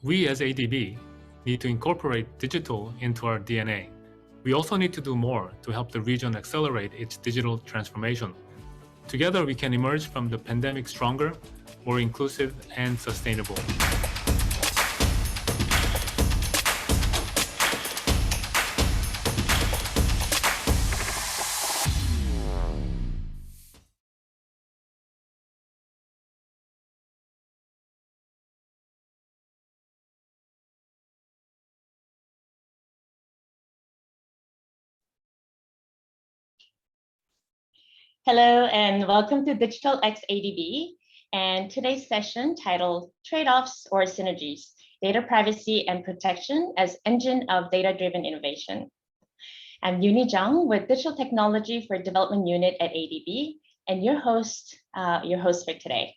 We as ADB need to incorporate digital into our DNA. We also need to do more to help the region accelerate its digital transformation. Together, we can emerge from the pandemic stronger, more inclusive, and sustainable. Hello and welcome to Digital X ADB and today's session titled Trade-offs or Synergies, Data Privacy and Protection as Engine of Data-Driven Innovation. I'm Uni Jung with Digital Technology for Development Unit at ADB and your host for today.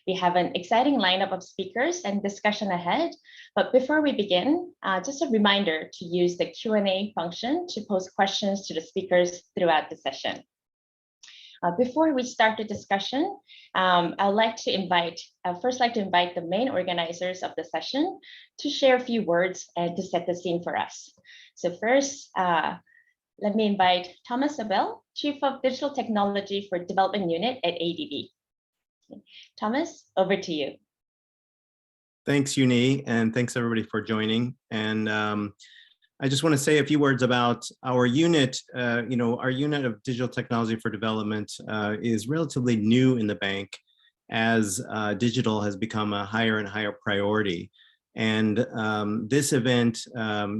We have an exciting lineup of speakers and discussion ahead, but before we begin, just a reminder to use the Q&A function to pose questions to the speakers throughout the session. Before we start the discussion, I'd like to invite the main organizers of the session to share a few words and to set the scene for us. So first, let me invite Thomas Abel, Chief of Digital Technology for Development Unit at ADB. Thomas, over to you. Thanks, Uni, and thanks everybody for joining. And I just want to say a few words about our unit. Our unit of digital technology for development is relatively new in the bank as digital has become a higher and higher priority. And this event,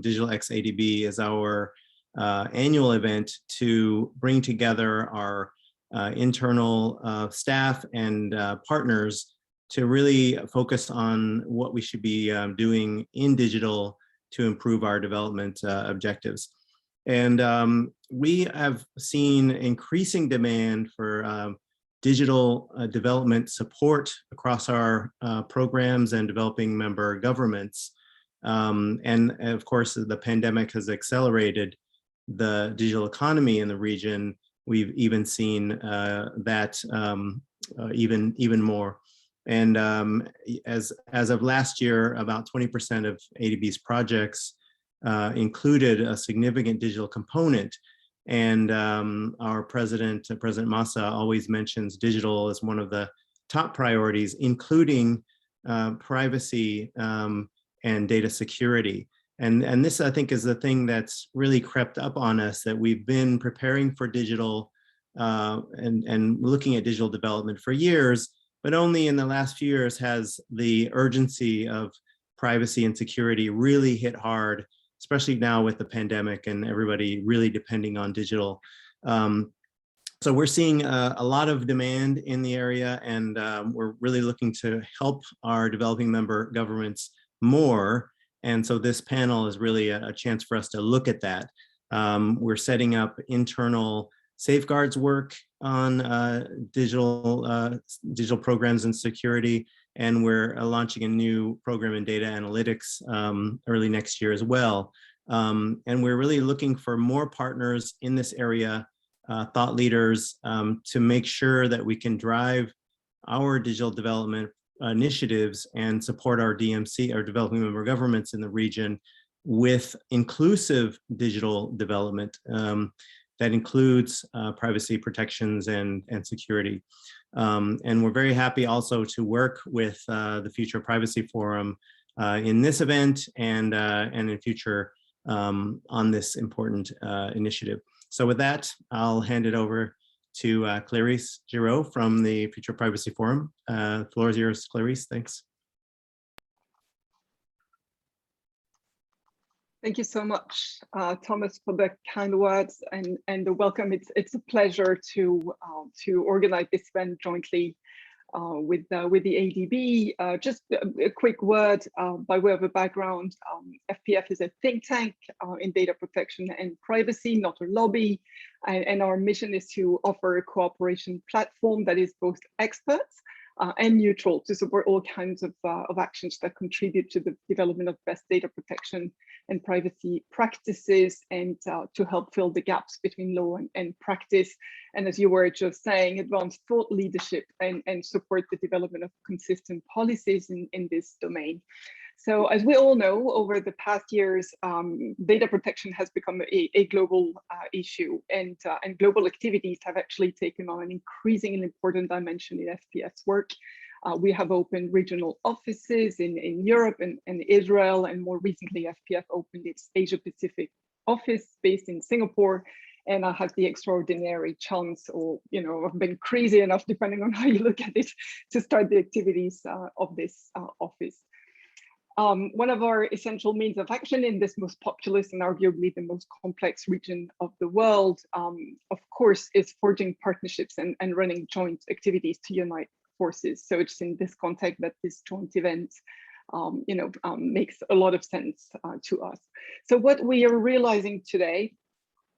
Digital X ADB, is our annual event to bring together our internal staff and partners to really focus on what we should be doing in digital to improve our development objectives. And we have seen increasing demand for digital development support across our programs and developing member governments. And of course, the pandemic has accelerated the digital economy in the region. We've even seen that even more. And as of last year, about 20% of ADB's projects included a significant digital component. And our President Massa, always mentions digital as one of the top priorities, including privacy and data security. And this, I think, is the thing that's really crept up on us, that we've been preparing for digital and looking at digital development for years, but only in the last few years has the urgency of privacy and security really hit hard, especially now with the pandemic and everybody really depending on digital. So we're seeing a lot of demand in the area, and we're really looking to help our developing member governments more. And so this panel is really a chance for us to look at that. We're setting up internal safeguards work on digital programs and security, and we're launching a new program in data analytics early next year as well. And we're really looking for more partners in this area, thought leaders, to make sure that we can drive our digital development initiatives and support our DMC, our developing member governments in the region, with inclusive digital development that includes privacy protections and security. And we're very happy also to work with the Future Privacy Forum in this event and in future on this important initiative. So with that, I'll hand it over to Clarice Giraud from the Future Privacy Forum. The floor is yours, Clarice. Thanks. Thank you so much, Thomas, for the kind words and the welcome. It's a pleasure to organize this event jointly with the ADB. Just a quick word by way of a background. FPF is a think tank in data protection and privacy, not a lobby. And our mission is to offer a cooperation platform that is both experts and neutral to support all kinds of actions that contribute to the development of best data protection and privacy practices, and to help fill the gaps between law and practice. And as you were just saying, advance thought leadership and support the development of consistent policies in this domain. So as we all know, over the past years, data protection has become a global issue, and global activities have actually taken on an increasingly important dimension in FPF's work. We have opened regional offices in Europe and Israel, and more recently, FPF opened its Asia Pacific office based in Singapore. And I had the extraordinary chance, or I've been crazy enough, depending on how you look at it, to start the activities of this office. One of our essential means of action in this most populous and arguably the most complex region of the world, of course, is forging partnerships and running joint activities to unite forces. So it's in this context that this joint event makes a lot of sense to us. So what we are realizing today,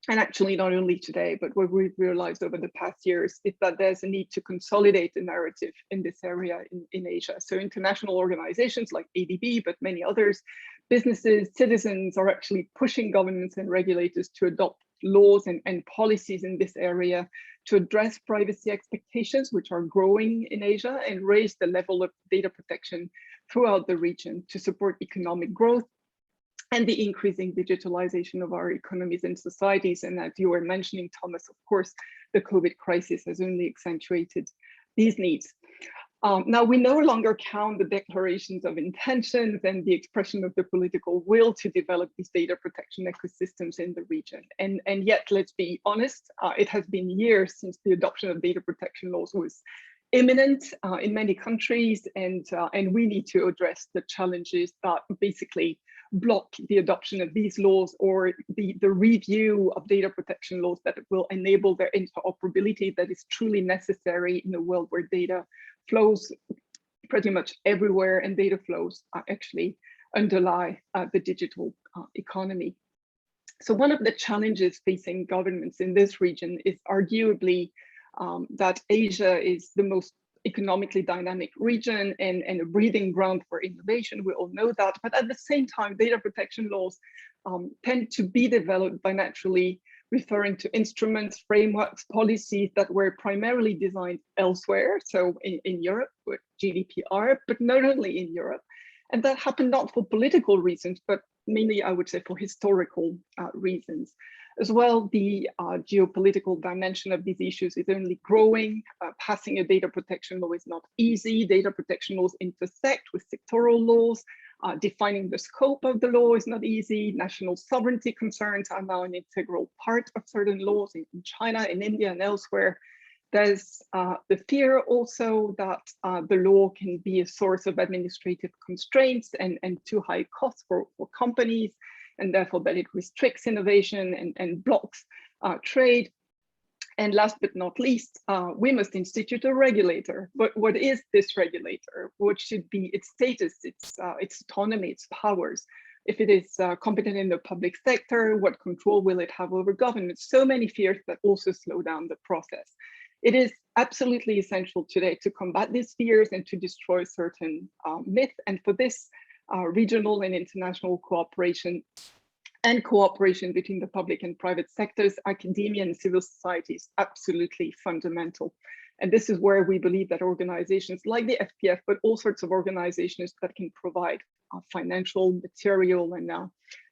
and actually not only today, but what we've realized over the past years, is that there's a need to consolidate the narrative in this area in Asia. So international organizations like ADB, but many others, businesses, citizens are actually pushing governments and regulators to adopt laws and policies in this area to address privacy expectations, which are growing in Asia, and raise the level of data protection throughout the region to support economic growth and the increasing digitalization of our economies and societies. And as you were mentioning, Thomas, of course, the COVID crisis has only accentuated these needs. Now, we no longer count the declarations of intentions and the expression of the political will to develop these data protection ecosystems in the region. And yet, let's be honest, it has been years since the adoption of data protection laws was imminent in many countries, and we need to address the challenges that basically block the adoption of these laws, or the review of data protection laws that will enable their interoperability that is truly necessary in a world where data flows pretty much everywhere, and data flows actually underlie the digital economy. So one of the challenges facing governments in this region is arguably that Asia is the most economically dynamic region and a breeding ground for innovation. We all know that, but at the same time, data protection laws tend to be developed by naturally referring to instruments, frameworks, policies that were primarily designed elsewhere. So in Europe with GDPR, but not only in Europe. And that happened not for political reasons, but mainly I would say for historical reasons. As well, the geopolitical dimension of these issues is only growing. Passing a data protection law is not easy. Data protection laws intersect with sectoral laws. Defining the scope of the law is not easy. National sovereignty concerns are now an integral part of certain laws in China, in India, and elsewhere. There's the fear also that the law can be a source of administrative constraints and too high costs for companies, and therefore that it restricts innovation and blocks trade. And last but not least, we must institute a regulator. But what is this regulator? What should be its status, its autonomy, its powers? If it is competent in the public sector, what control will it have over government? So many fears that also slow down the process. It is absolutely essential today to combat these fears and to destroy certain myths. And for this, regional and international cooperation and cooperation between the public and private sectors, academia and civil society is absolutely fundamental. And this is where we believe that organizations like the FPF, but all sorts of organizations that can provide financial, material, and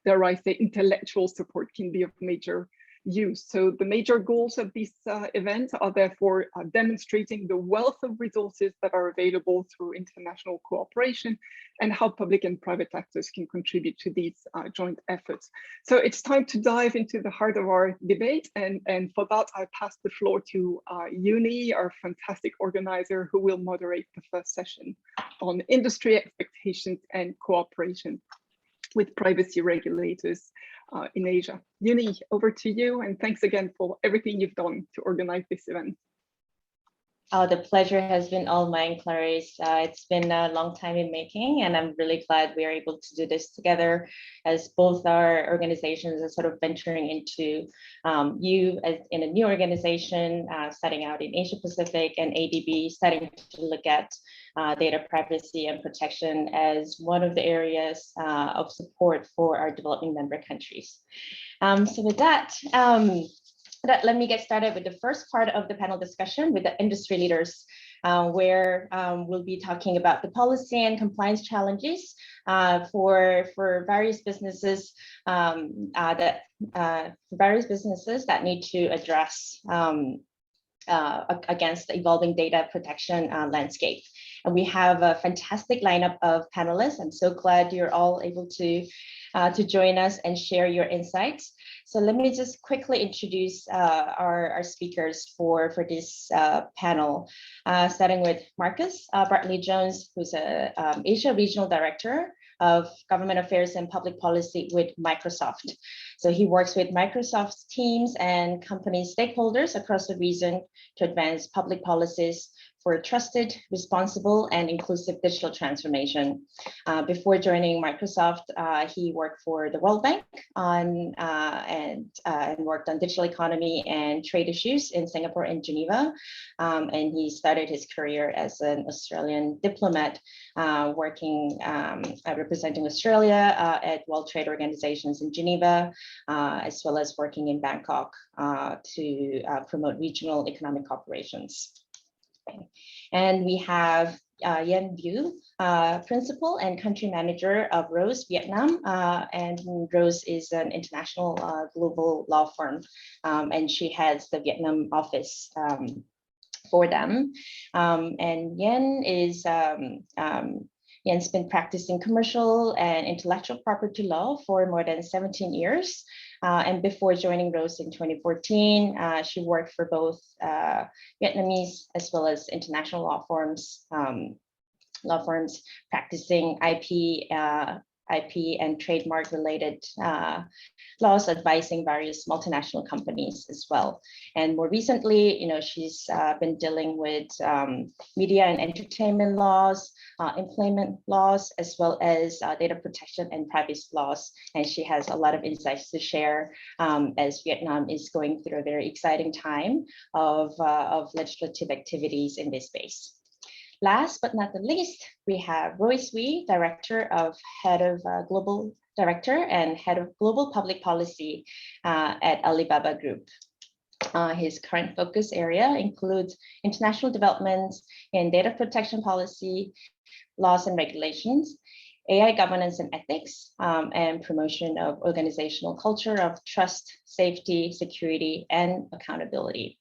dare I say, intellectual support can be of major use. So the major goals of these events are therefore demonstrating the wealth of resources that are available through international cooperation and how public and private actors can contribute to these joint efforts. So it's time to dive into the heart of our debate, and for that I pass the floor to Uni, our fantastic organizer, who will moderate the first session on industry expectations and cooperation with privacy regulators in Asia. Uni, over to you, and thanks again for everything you've done to organize this event. Oh, the pleasure has been all mine, Clarice. It's been a long time in making, and I'm really glad we are able to do this together, as both our organizations are sort of venturing into you as in a new organization, starting out in Asia Pacific, and ADB starting to look at data privacy and protection as one of the areas of support for our developing member countries. So with that, let me get started with the first part of the panel discussion with the industry leaders where we'll be talking about the policy and compliance challenges for various businesses that need to address against the evolving data protection landscape. And we have a fantastic lineup of panelists. I'm so glad you're all able to join us and share your insights. So let me just quickly introduce our speakers for this panel, starting with Marcus Bartley-Jones, who's a Asia Regional Director of Government Affairs and Public Policy with Microsoft. So he works with Microsoft's teams and company stakeholders across the region to advance public policies for trusted, responsible, and inclusive digital transformation. Before joining Microsoft, he worked for the World Bank and worked on digital economy and trade issues in Singapore and Geneva. And he started his career as an Australian diplomat, working representing Australia at World Trade Organizations in Geneva, as well as working in Bangkok to promote regional economic cooperations. Okay. And we have Yen Vu, Principal and Country Manager of Rose Vietnam. And Rose is an international global law firm, and she heads the Vietnam office for them. And Yen is Yen's been practicing commercial and intellectual property law for more than 17 years. And before joining Rose in 2014, she worked for both Vietnamese as well as international law firms practicing IP and trademark related laws, advising various multinational companies as well. And more recently, she's been dealing with media and entertainment laws, employment laws, as well as data protection and privacy laws. And she has a lot of insights to share as Vietnam is going through a very exciting time of legislative activities in this space. Last but not the least, we have Royce Wee, Head of Global Public Policy at Alibaba Group. His current focus area includes international developments in data protection policy, laws and regulations, AI governance and ethics, and promotion of organizational culture of trust, safety, security, and accountability.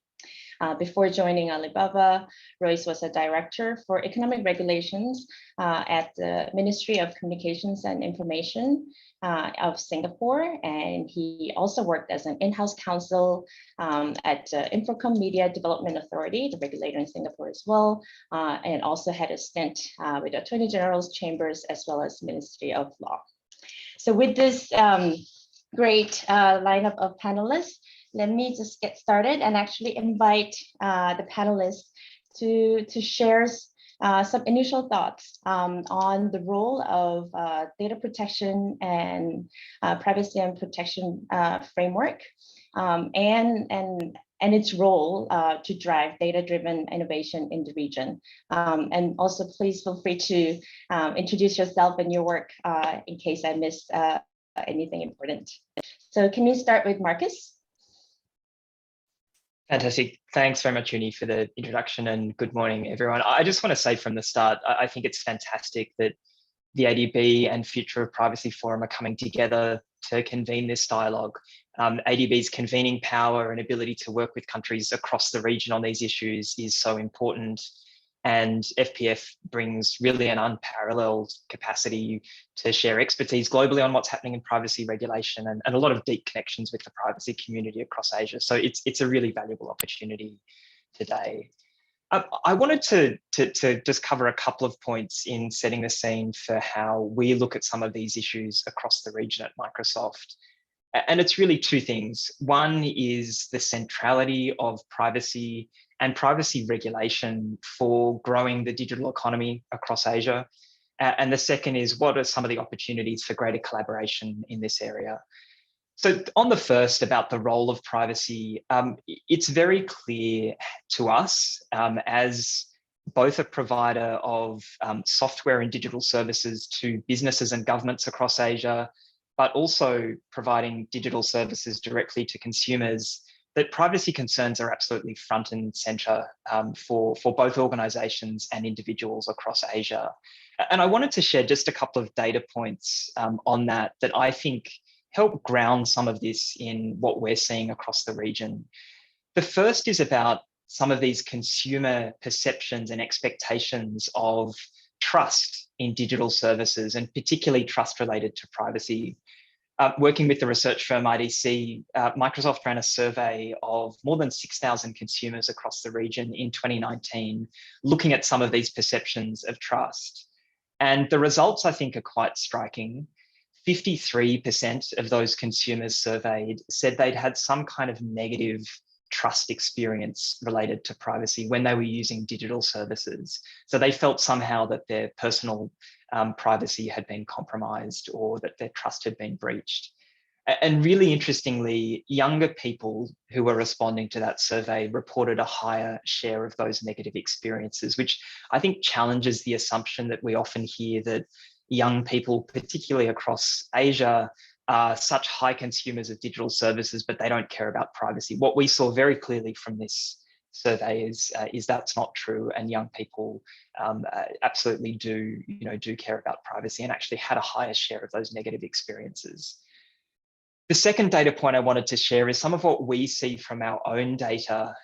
Before joining Alibaba, Royce was a director for economic regulations at the Ministry of Communications and Information of Singapore. And he also worked as an in-house counsel at Infocom Media Development Authority, the regulator in Singapore as well, and also had a stint with the Attorney General's Chambers as well as Ministry of Law. So with this great lineup of panelists, let me just get started and actually invite the panelists to share some initial thoughts on the role of data protection and privacy and protection framework and its role to drive data-driven innovation in the region. And also please feel free to introduce yourself and your work in case I missed anything important. So can you start with Marcus? Fantastic. Thanks very much, Uni, for the introduction, and good morning, everyone. I just want to say from the start, I think it's fantastic that the ADB and Future of Privacy Forum are coming together to convene this dialogue. ADB's convening power and ability to work with countries across the region on these issues is so important. And FPF brings really an unparalleled capacity to share expertise globally on what's happening in privacy regulation and a lot of deep connections with the privacy community across Asia. So it's a really valuable opportunity today. I wanted to just cover a couple of points in setting the scene for how we look at some of these issues across the region at Microsoft. And it's really two things. One is the centrality of privacy and privacy regulation for growing the digital economy across Asia. And the second is, what are some of the opportunities for greater collaboration in this area? So on the first, about the role of privacy, it's very clear to us as both a provider of software and digital services to businesses and governments across Asia, but also providing digital services directly to consumers. that privacy concerns are absolutely front and center for both organizations and individuals across Asia. And I wanted to share just a couple of data points on that I think help ground some of this in what we're seeing across the region. The first is about some of these consumer perceptions and expectations of trust in digital services, and particularly trust related to privacy. Working with the research firm IDC, Microsoft ran a survey of more than 6,000 consumers across the region in 2019, looking at some of these perceptions of trust. And the results, I think, are quite striking. 53% of those consumers surveyed said they'd had some kind of negative trust experience related to privacy when they were using digital services. So they felt somehow that their personal privacy had been compromised or that their trust had been breached. And really interestingly, younger people who were responding to that survey reported a higher share of those negative experiences, which I think challenges the assumption that we often hear that young people, particularly across Asia, are such high consumers of digital services, but they don't care about privacy. What we saw very clearly from this survey is that's not true, and young people absolutely do care about privacy and actually had a higher share of those negative experiences. The second data point I wanted to share is some of what we see from our own data.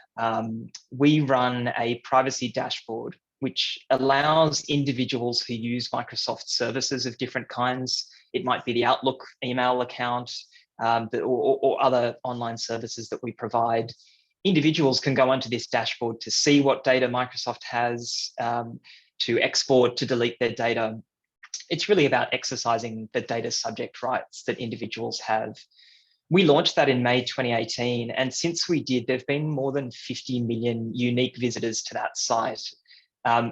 We run a privacy dashboard which allows individuals who use Microsoft services of different kinds. It might be the Outlook email account or other online services that we provide. Individuals can go onto this dashboard to see what data Microsoft has, to export, to delete their data. It's really about exercising the data subject rights that individuals have. We launched that in May 2018, and since we did, there've been more than 50 million unique visitors to that site.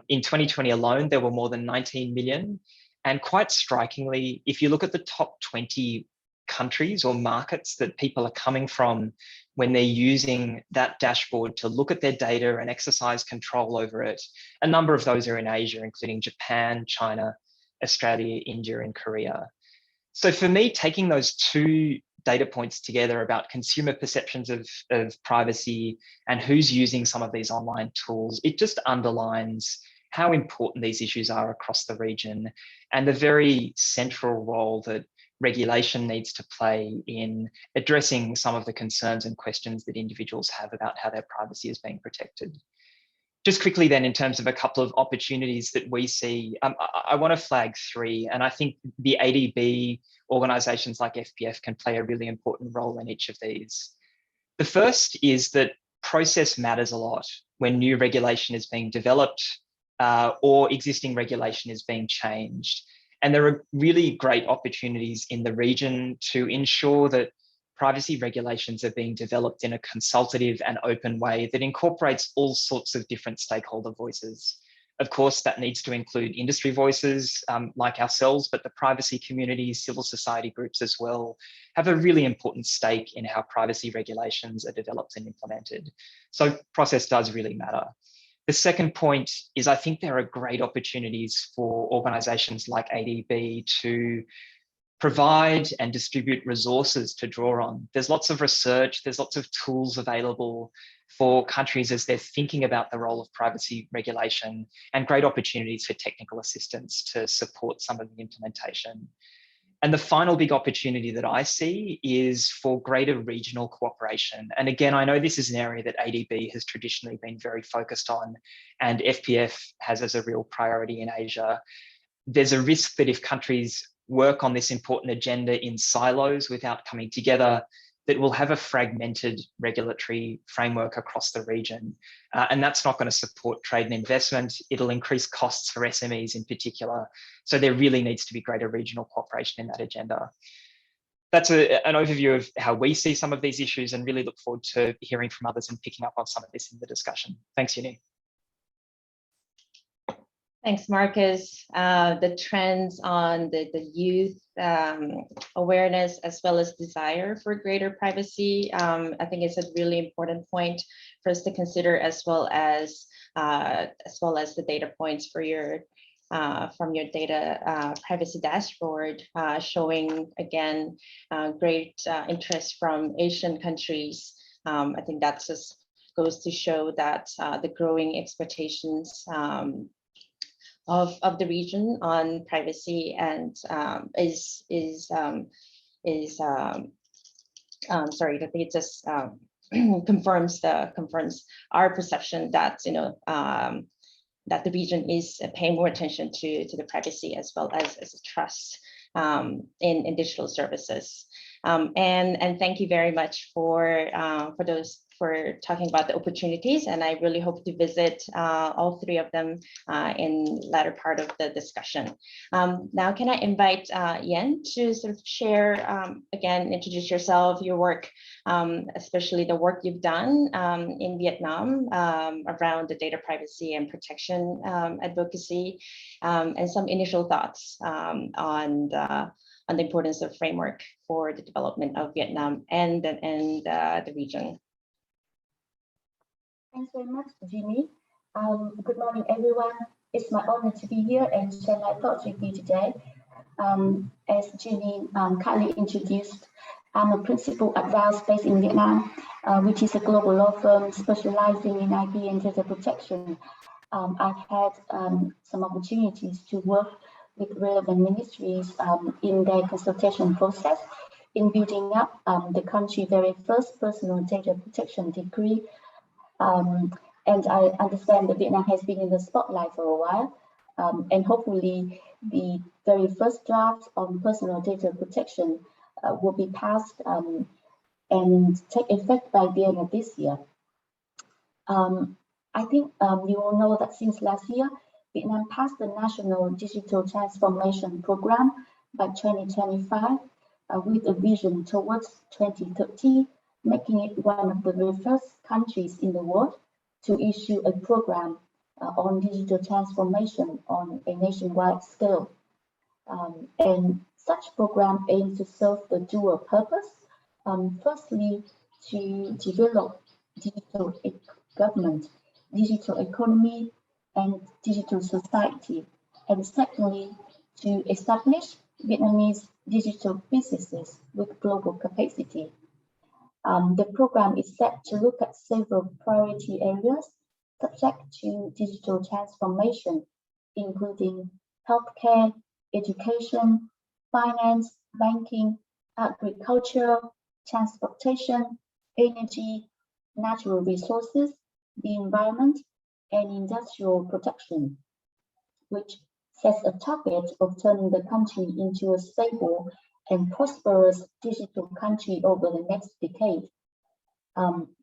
In 2020 alone, there were more than 19 million. And quite strikingly, if you look at the top 20 countries or markets that people are coming from when they're using that dashboard to look at their data and exercise control over it, a number of those are in Asia, including Japan, China, Australia, India, and Korea. So for me, taking those two data points together about consumer perceptions of privacy and who's using some of these online tools, it just underlines how important these issues are across the region and the very central role that regulation needs to play in addressing some of the concerns and questions that individuals have about how their privacy is being protected. Just quickly then, in terms of a couple of opportunities that we see, I want to flag three, and I think the ADB organisations like FPF can play a really important role in each of these. The first is that process matters a lot when new regulation is being developed or existing regulation is being changed. And there are really great opportunities in the region to ensure that privacy regulations are being developed in a consultative and open way that incorporates all sorts of different stakeholder voices. Of course, that needs to include industry voices like ourselves, but the privacy community, civil society groups as well, have a really important stake in how privacy regulations are developed and implemented. So process does really matter. The second point is I think there are great opportunities for organisations like ADB to provide and distribute resources to draw on. There's lots of research, there's lots of tools available for countries as they're thinking about the role of privacy regulation, and great opportunities for technical assistance to support some of the implementation. And the final big opportunity that I see is for greater regional cooperation. And again, I know this is an area that ADB has traditionally been very focused on, and FPF has as a real priority in Asia. There's a risk that if countries work on this important agenda in silos without coming together, that we'll have a fragmented regulatory framework across the region. And that's not going to support trade and investment. It'll increase costs for SMEs in particular. So there really needs to be greater regional cooperation in that agenda. That's an overview of how we see some of these issues, and really look forward to hearing from others and picking up on some of this in the discussion. Thanks, Uni. Thanks, Marcus. The trends on the youth awareness as well as desire for greater privacy, I think it's a really important point for us to consider, as well as the data points for your from your data privacy dashboard, showing again great interest from Asian countries I think that just goes to show that the growing expectations of the region on privacy and sorry, that it just confirms our perception that that the region is paying more attention to the privacy as well as trust in digital services. And thank you very much for talking about the opportunities, and I really hope to visit all three of them in latter part of the discussion. Now, can I invite Yen to sort of share, again, introduce yourself, your work, especially the work you've done in Vietnam around the data privacy and protection advocacy, and some initial thoughts on the importance of framework for the development of Vietnam and the region. Thanks very much, Jeannie. Good morning, everyone. It's my honor to be here and share my thoughts with you today. As Jeannie kindly introduced, I'm a principal advisor based in Vietnam, which is a global law firm specializing in IP and data protection. I've had some opportunities to work with relevant ministries in their consultation process in building up the country's very first personal data protection decree. And I understand that Vietnam has been in the spotlight for a while, and hopefully the very first draft on personal data protection will be passed and take effect by the end of this year. I think you all know that since last year, Vietnam passed the National Digital Transformation Program by 2025 with a vision towards 2030, making it one of the very first countries in the world to issue a program on digital transformation on a nationwide scale. And such program aims to serve the dual purpose. Firstly, to develop digital government, digital economy, and digital society. And secondly, to establish Vietnamese digital businesses with global capacity. The program is set to look at several priority areas subject to digital transformation, including healthcare, education, finance, banking, agriculture, transportation, energy, natural resources, the environment, and industrial protection, which sets a target of turning the country into a stable and prosperous digital country over the next decade.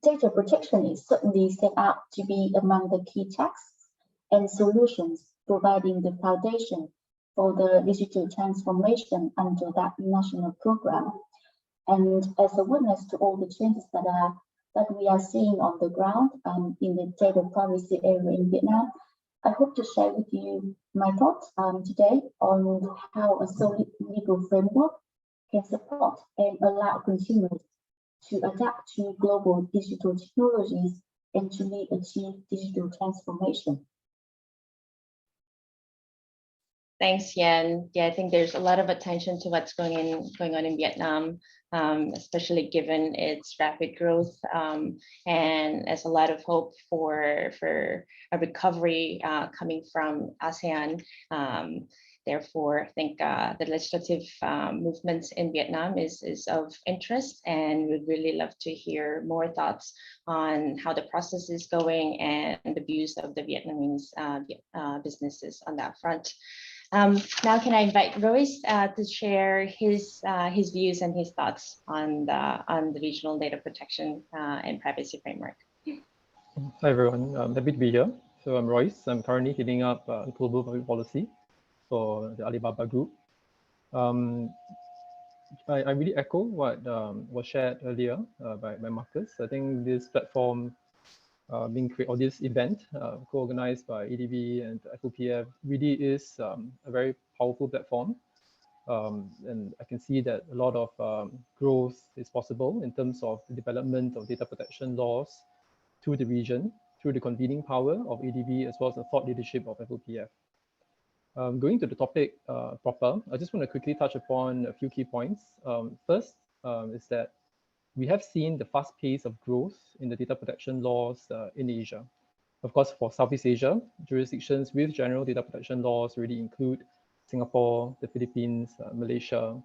Data protection is certainly set out to be among the key tasks and solutions providing the foundation for the digital transformation under that national program. And as a witness to all the changes that we are seeing on the ground in the data privacy area in Vietnam, I hope to share with you my thoughts today on how a solid legal framework can support and allow consumers to adapt to global digital technologies and to achieve digital transformation. Thanks, Yen. Yeah, I think there's a lot of attention to what's going on in Vietnam, especially given its rapid growth, and there's a lot of hope for a recovery coming from ASEAN. Therefore, I think the legislative movements in Vietnam is of interest, and we'd really love to hear more thoughts on how the process is going and the views of the Vietnamese businesses on that front. Now, can I invite Royce to share his views and his thoughts on the regional data protection and privacy framework? Hi everyone, I'm happy to be here. So I'm Royce. I'm currently heading up global public policy for the Alibaba Group. I really echo what was shared earlier by Marcus. I think this platform being created, or this event co-organized by ADB and FOPF really is a very powerful platform. And I can see that a lot of growth is possible in terms of the development of data protection laws to the region through the convening power of ADB as well as the thought leadership of FOPF. Going to the topic proper, I just want to quickly touch upon a few key points. First is that we have seen the fast pace of growth in the data protection laws in Asia. Of course, for Southeast Asia, jurisdictions with general data protection laws already include Singapore, the Philippines, Malaysia.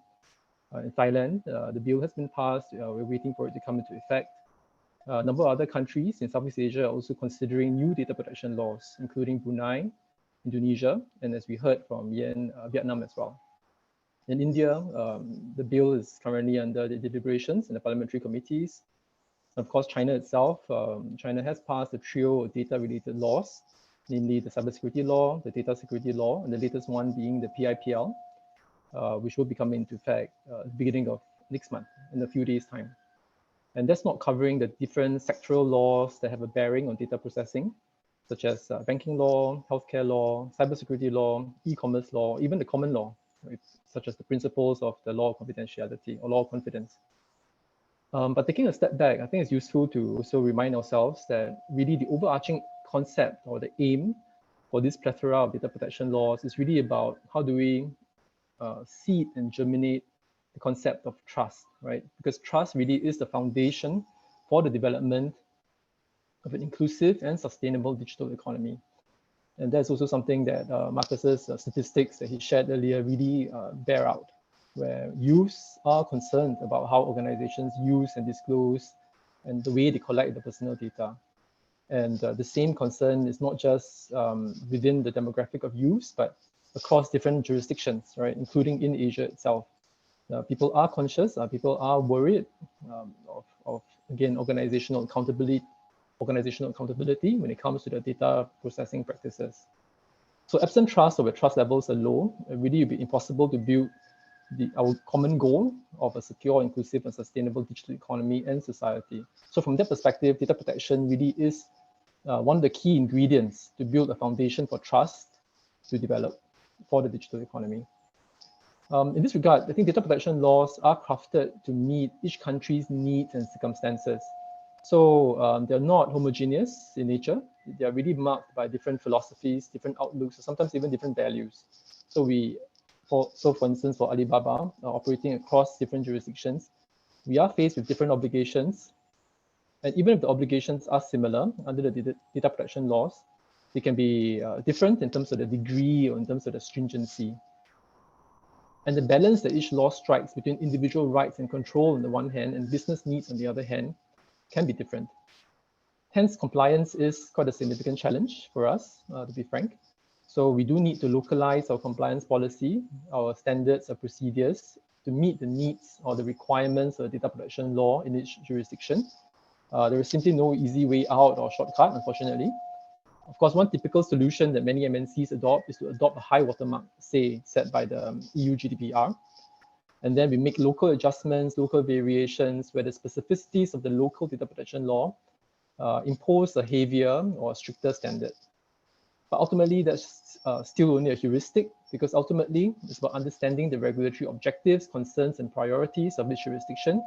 In Thailand, the bill has been passed. We're waiting for it to come into effect. A number of other countries in Southeast Asia are also considering new data protection laws, including Brunei, Indonesia, and as we heard from Yen, Vietnam as well. In India, the bill is currently under the deliberations in the parliamentary committees. Of course, China itself, China has passed a trio of data-related laws, namely the cybersecurity law, the data security law, and the latest one being the PIPL, which will be coming into effect at the beginning of next month, in a few days' time. And that's not covering the different sectoral laws that have a bearing on data processing, such as banking law, healthcare law, cybersecurity law, e-commerce law, even the common law, right, such as the principles of the law of confidentiality or law of confidence. But taking a step back, I think it's useful to also remind ourselves that really the overarching concept or the aim for this plethora of data protection laws is really about how do we seed and germinate the concept of trust, right? Because trust really is the foundation for the development of an inclusive and sustainable digital economy. And that's also something that Marcus's statistics that he shared earlier really bear out, where youths are concerned about how organizations use and disclose and the way they collect the personal data. And the same concern is not just within the demographic of youths, but across different jurisdictions, right, including in Asia itself. People are conscious, people are worried of again, organizational accountability when it comes to the data processing practices. So absent trust or where trust levels are low, it really would be impossible to build our common goal of a secure, inclusive, and sustainable digital economy and society. So from that perspective, data protection really is one of the key ingredients to build a foundation for trust to develop for the digital economy. In this regard, I think data protection laws are crafted to meet each country's needs and circumstances. So they're not homogeneous in nature. They're really marked by different philosophies, different outlooks, or sometimes even different values. So for instance, for Alibaba, operating across different jurisdictions, we are faced with different obligations. And even if the obligations are similar under the data protection laws, they can be different in terms of the degree or in terms of the stringency. And the balance that each law strikes between individual rights and control on the one hand and business needs on the other hand can be different. Hence, compliance is quite a significant challenge for us, to be frank. So we do need to localize our compliance policy, our standards, our procedures to meet the needs or the requirements of the data protection law in each jurisdiction. There is simply no easy way out or shortcut, unfortunately. Of course, one typical solution that many MNCs adopt is to adopt a high watermark, say, set by the EU GDPR. And then we make local adjustments, local variations, where the specificities of the local data protection law impose a heavier or stricter standard. But ultimately, that's still only a heuristic, because ultimately, it's about understanding the regulatory objectives, concerns, and priorities of each jurisdiction.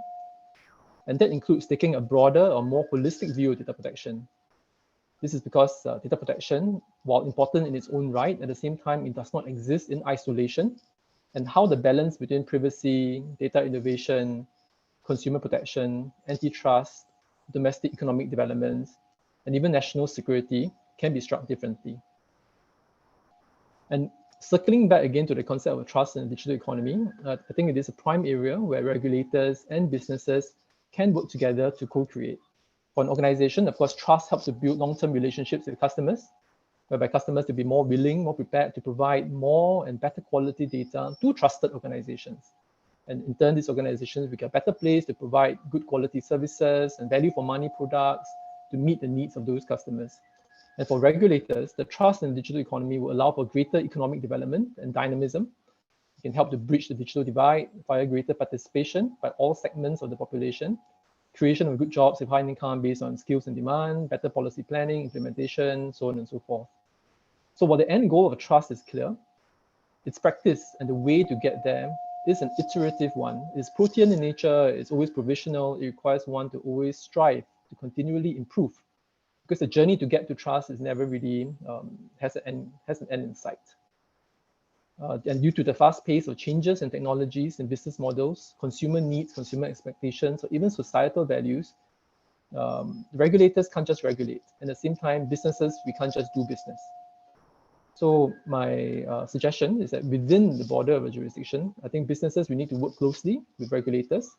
And that includes taking a broader or more holistic view of data protection. This is because data protection, while important in its own right, at the same time, it does not exist in isolation. And how the balance between privacy, data innovation, consumer protection, antitrust, domestic economic development, and even national security can be struck differently. And circling back again to the concept of trust in the digital economy, I think it is a prime area where regulators and businesses can work together to co-create. For an organization, of course, trust helps to build long-term relationships with customers, whereby customers will be more willing, more prepared to provide more and better quality data to trusted organizations. And in turn, these organizations will get a better place to provide good quality services and value for money products to meet the needs of those customers. And for regulators, the trust in the digital economy will allow for greater economic development and dynamism. It can help to bridge the digital divide via greater participation by all segments of the population, creation of good jobs with high income based on skills and demand, better policy planning, implementation, so on and so forth. So while the end goal of trust is clear, its practice and the way to get there is an iterative one. It's protean in nature, it's always provisional, it requires one to always strive to continually improve, because the journey to get to trust is never really has an end in sight. And due to the fast pace of changes in technologies and business models, consumer needs, consumer expectations, or even societal values, regulators can't just regulate. And at the same time, businesses, we can't just do business. So my suggestion is that within the border of a jurisdiction, I think businesses, we need to work closely with regulators.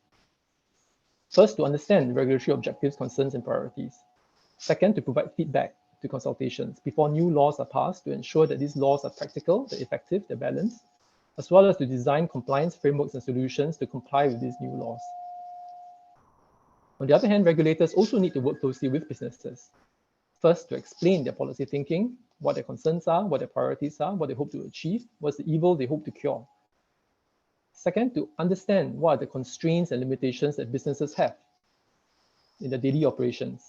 First, to understand regulatory objectives, concerns, and priorities. Second, to provide feedback to consultations before new laws are passed to ensure that these laws are practical, they're effective, they're balanced, as well as to design compliance frameworks and solutions to comply with these new laws. On the other hand, regulators also need to work closely with businesses. First, to explain their policy thinking, what their concerns are, what their priorities are, what they hope to achieve, what's the evil they hope to cure. Second, to understand what are the constraints and limitations that businesses have in their daily operations.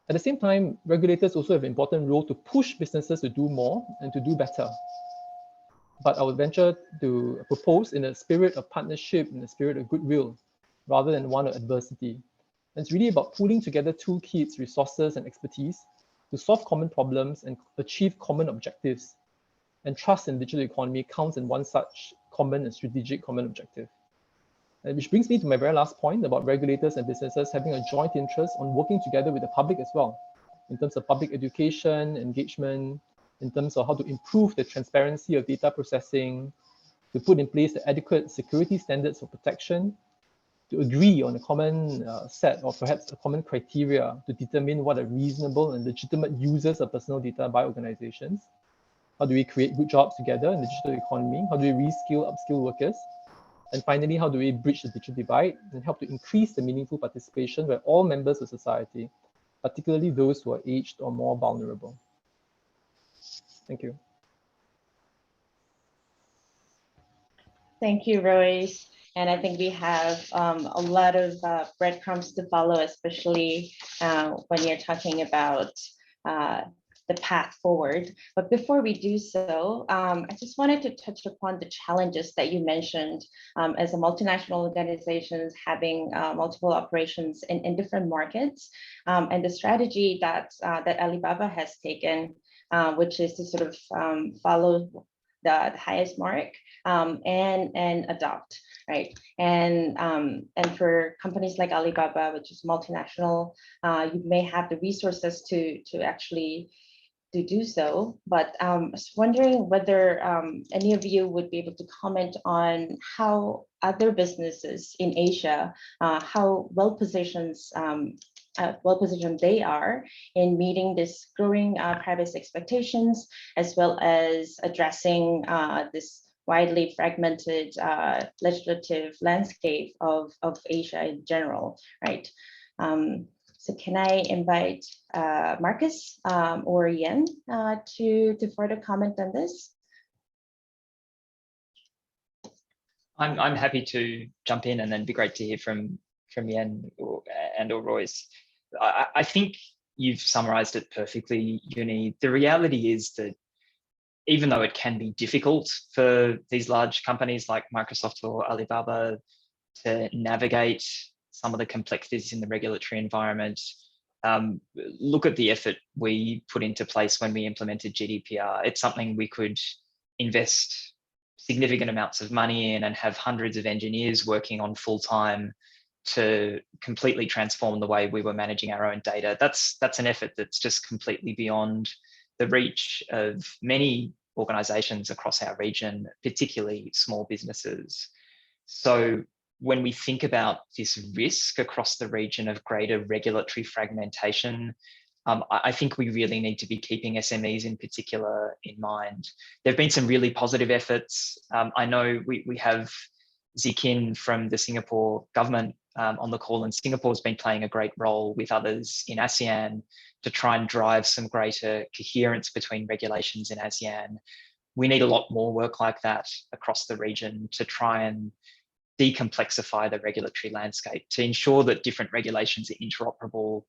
At the same time, regulators also have an important role to push businesses to do more and to do better. But I would venture to propose in a spirit of partnership, in a spirit of goodwill, rather than one of adversity. And it's really about pooling together toolkits, resources, and expertise to solve common problems and achieve common objectives. And trust in the digital economy counts in one such common and strategic common objective. Which brings me to my very last point about regulators and businesses having a joint interest on working together with the public as well, in terms of public education, engagement, in terms of how to improve the transparency of data processing, to put in place the adequate security standards for protection, to agree on a common set or perhaps a common criteria to determine what are reasonable and legitimate users of personal data by organizations. How do we create good jobs together in the digital economy? How do we reskill, upskill workers? And finally, how do we bridge the digital divide and help to increase the meaningful participation by all members of society, particularly those who are aged or more vulnerable? Thank you. Thank you, Royce. And I think we have a lot of breadcrumbs to follow, especially when you're talking about the path forward. But before we do so, I just wanted to touch upon the challenges that you mentioned as a multinational organizations having multiple operations in different markets, and the strategy that Alibaba has taken, which is to sort of follow the highest mark and adopt, right? And for companies like Alibaba, which is multinational, you may have the resources to actually to do so, but I was wondering whether any of you would be able to comment on how other businesses in Asia, how well positioned they are in meeting this growing privacy expectations, as well as addressing this widely fragmented legislative landscape of Asia in general, right? So can I invite Marcus or Yen to further comment on this? I'm happy to jump in, and then it'd be great to hear from Yen or Royce. I think you've summarized it perfectly, Uni. The reality is that even though it can be difficult for these large companies like Microsoft or Alibaba to navigate some of the complexities in the regulatory environment, look at the effort we put into place when we implemented GDPR. It's something we could invest significant amounts of money in and have hundreds of engineers working on full time to completely transform the way we were managing our own data. That's an effort that's just completely beyond the reach of many organizations across our region, particularly small businesses. So when we think about this risk across the region of greater regulatory fragmentation, I think we really need to be keeping SMEs in particular in mind. There have been some really positive efforts. I know we have Zikin from the Singapore government on the call, and Singapore has been playing a great role with others in ASEAN to try and drive some greater coherence between regulations in ASEAN. We need a lot more work like that across the region to try and decomplexify the regulatory landscape, to ensure that different regulations are interoperable.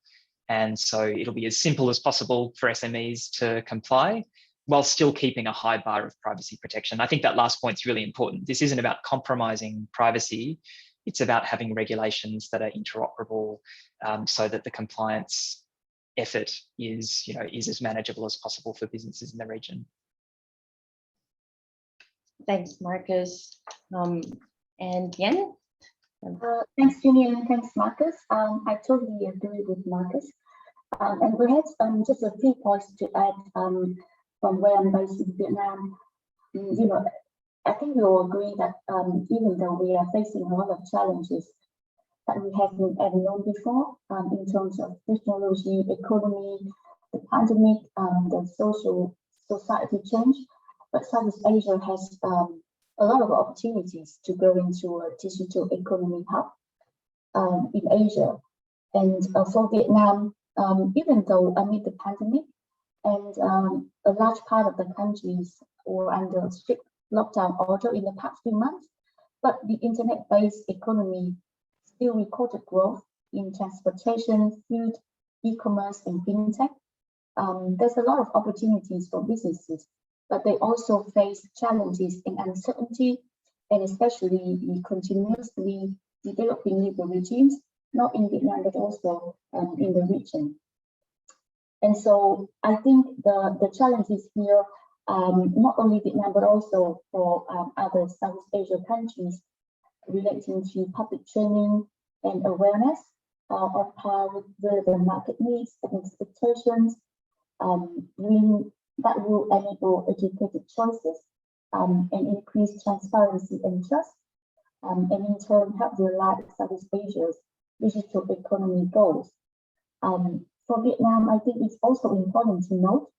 And so it'll be as simple as possible for SMEs to comply while still keeping a high bar of privacy protection. I think that last point's really important. This isn't about compromising privacy. It's about having regulations that are interoperable so that the compliance effort is as manageable as possible for businesses in the region. Thanks, Marcus. And Yen? Thanks, Jenny, and thanks, Marcus. I totally agree with Marcus. And perhaps just a few points to add from where I'm based in Vietnam. You know, I think we all agree that even though we are facing a lot of challenges that we haven't ever known before in terms of technology, economy, the pandemic, the society change, but Southeast Asia has a lot of opportunities to go into a digital economy hub in Asia. And for Vietnam, even though amid the pandemic and a large part of the countries were under strict lockdown order in the past few months, but the internet-based economy still recorded growth in transportation, food, e-commerce, and fintech. There's a lot of opportunities for businesses, but they also face challenges and uncertainty, and especially the continuously developing legal regimes, not in Vietnam, but also in the region. And so I think the challenges here, not only Vietnam, but also for other Southeast Asia countries relating to public training and awareness of how the market needs and expectations, that will enable educated choices and increase transparency and trust, and in turn help realize Southeast Asia's digital economy goals. For Vietnam, I think it's also important to note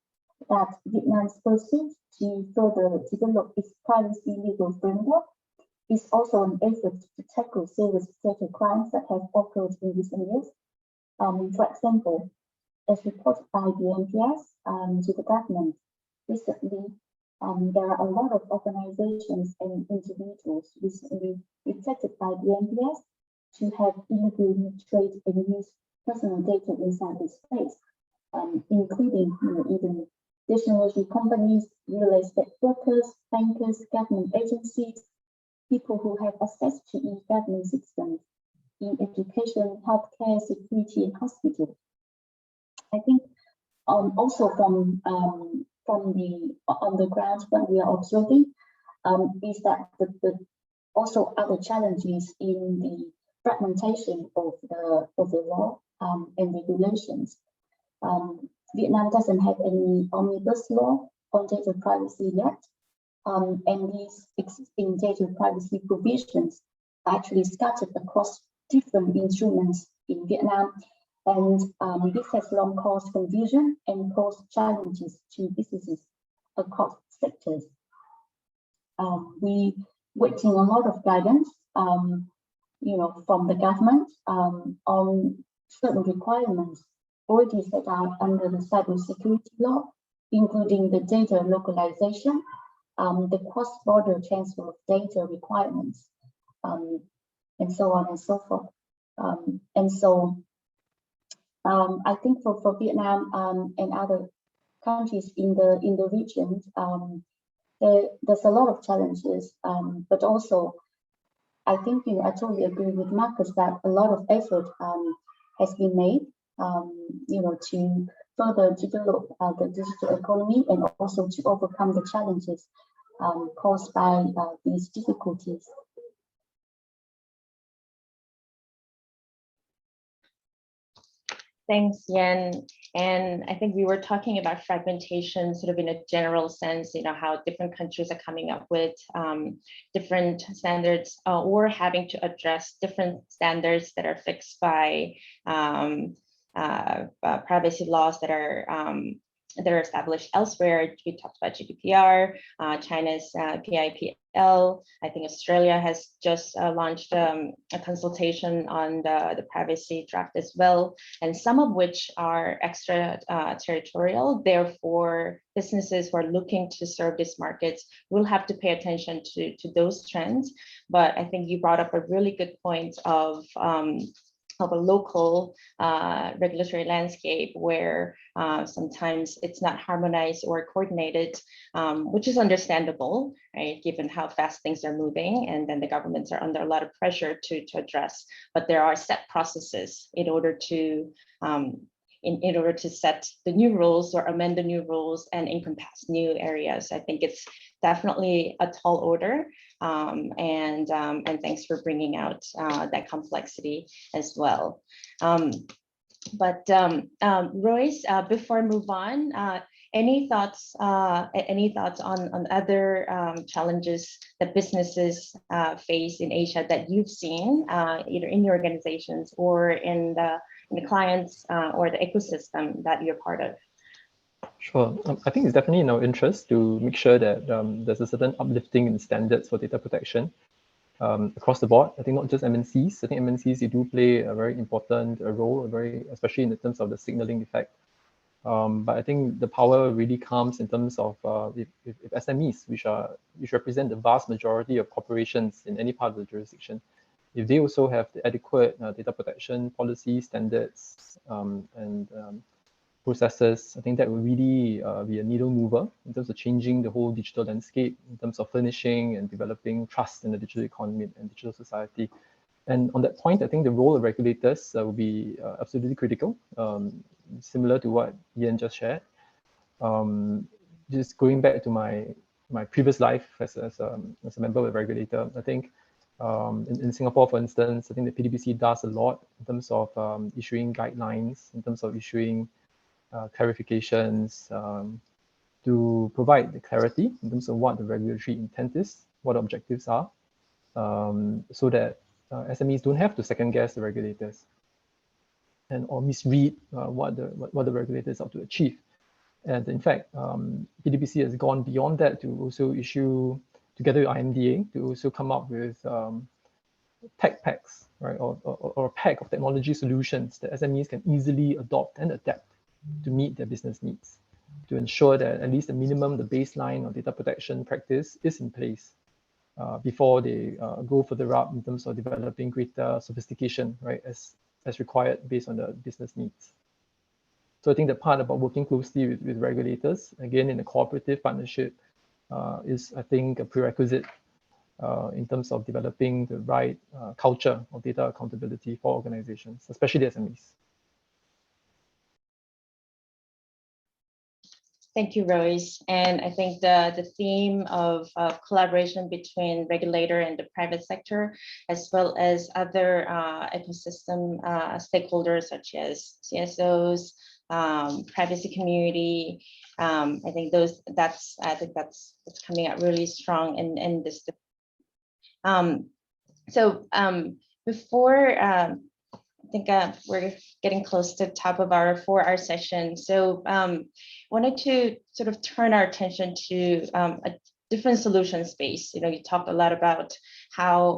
that Vietnam's pursuit to further develop its privacy legal framework is also an effort to tackle serious data crimes that have occurred in recent years. For example, as reported by the NPS to the government recently, there are a lot of organizations and individuals recently detected by the NPS to have illegally trade and use personal data inside this space, including even technology companies, real estate brokers, bankers, government agencies, people who have access to e-government systems in education, healthcare, security, and hospital. I think also from the on the ground what we are observing is that the also other challenges in the fragmentation of the law and regulations. Vietnam doesn't have any omnibus law on data privacy yet, and these existing data privacy provisions are actually scattered across different instruments in Vietnam, and this has long caused confusion and posed challenges to businesses across sectors. We waiting a lot of guidance, from the government on certain requirements already set out under the cybersecurity law, including the data localization, the cross-border transfer of data requirements, and so on and so forth. And so I think for Vietnam and other countries in the region, there's a lot of challenges, but also I think I totally agree with Marcus that a lot of effort has been made, to further develop the digital economy and also to overcome the challenges caused by these difficulties. Thanks, Yen. And I think we were talking about fragmentation sort of in a general sense, how different countries are coming up with different standards or having to address different standards that are fixed by privacy laws that are established elsewhere. We talked about GDPR, China's PIPL. I think Australia has just launched a consultation on the privacy draft as well, and some of which are extra territorial. Therefore, businesses who are looking to serve these markets will have to pay attention to those trends. But I think you brought up a really good point of a local regulatory landscape where sometimes it's not harmonized or coordinated, which is understandable, right, given how fast things are moving, and then the governments are under a lot of pressure to address. But there are set processes in order to in order to set the new rules or amend the new rules and encompass new areas. I think it's definitely a tall order, and thanks for bringing out that complexity as well. Royce, before I move on, any thoughts on other challenges that businesses face in Asia that you've seen, either in your organizations or in the clients or the ecosystem that you're part of? Sure. I think it's definitely in our interest to make sure that there's a certain uplifting in standards for data protection across the board. I think not just MNCs. I think MNCs, they do play a very important role, especially in terms of the signaling effect. But I think the power really comes in terms of if SMEs, which represent the vast majority of corporations in any part of the jurisdiction, if they also have the adequate data protection policy standards and processes, I think that will really be a needle mover in terms of changing the whole digital landscape, in terms of furnishing and developing trust in the digital economy and digital society. And on that point, I think the role of regulators will be absolutely critical, similar to what Ian just shared. Just going back to my previous life as a member of a regulator, I think in Singapore, for instance, I think the PDBC does a lot in terms of issuing guidelines, in terms of issuing clarifications to provide the clarity in terms of what the regulatory intent is, what the objectives are, so that SMEs don't have to second guess the regulators or misread what the regulators are to achieve. And in fact, PDBC has gone beyond that to also issue, together with IMDA, to also come up with tech packs, right, or a pack of technology solutions that SMEs can easily adopt and adapt to meet their business needs, to ensure that at least the minimum, the baseline of data protection practice is in place before they go further up in terms of developing greater sophistication, right, as required based on the business needs. So I think the part about working closely with regulators, again, in a cooperative partnership, is, I think, a prerequisite in terms of developing the right culture of data accountability for organizations, especially the SMEs. Thank you, Royce. And I think the theme of collaboration between regulator and the private sector, as well as other ecosystem stakeholders such as CSOs, privacy community, I think that's coming out really strong in this. Before I think we're getting close to the top of our 4-hour session. So wanted to sort of turn our attention to a different solution space. You know, you talked a lot about how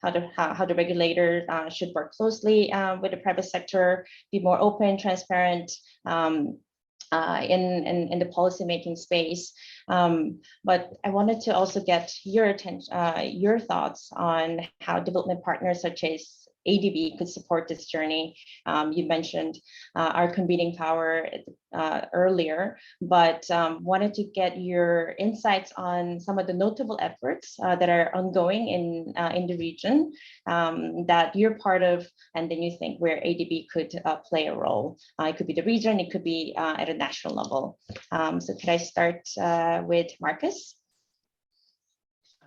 the regulator should work closely with the private sector, be more open, transparent in the policymaking space. But I wanted to also get your attention, your thoughts on how development partners such as ADB could support this journey. You mentioned our convening power earlier, but wanted to get your insights on some of the notable efforts that are ongoing in the region that you're part of, and then you think where ADB could play a role. It could be the region, it could be at a national level. So could I start with Marcus?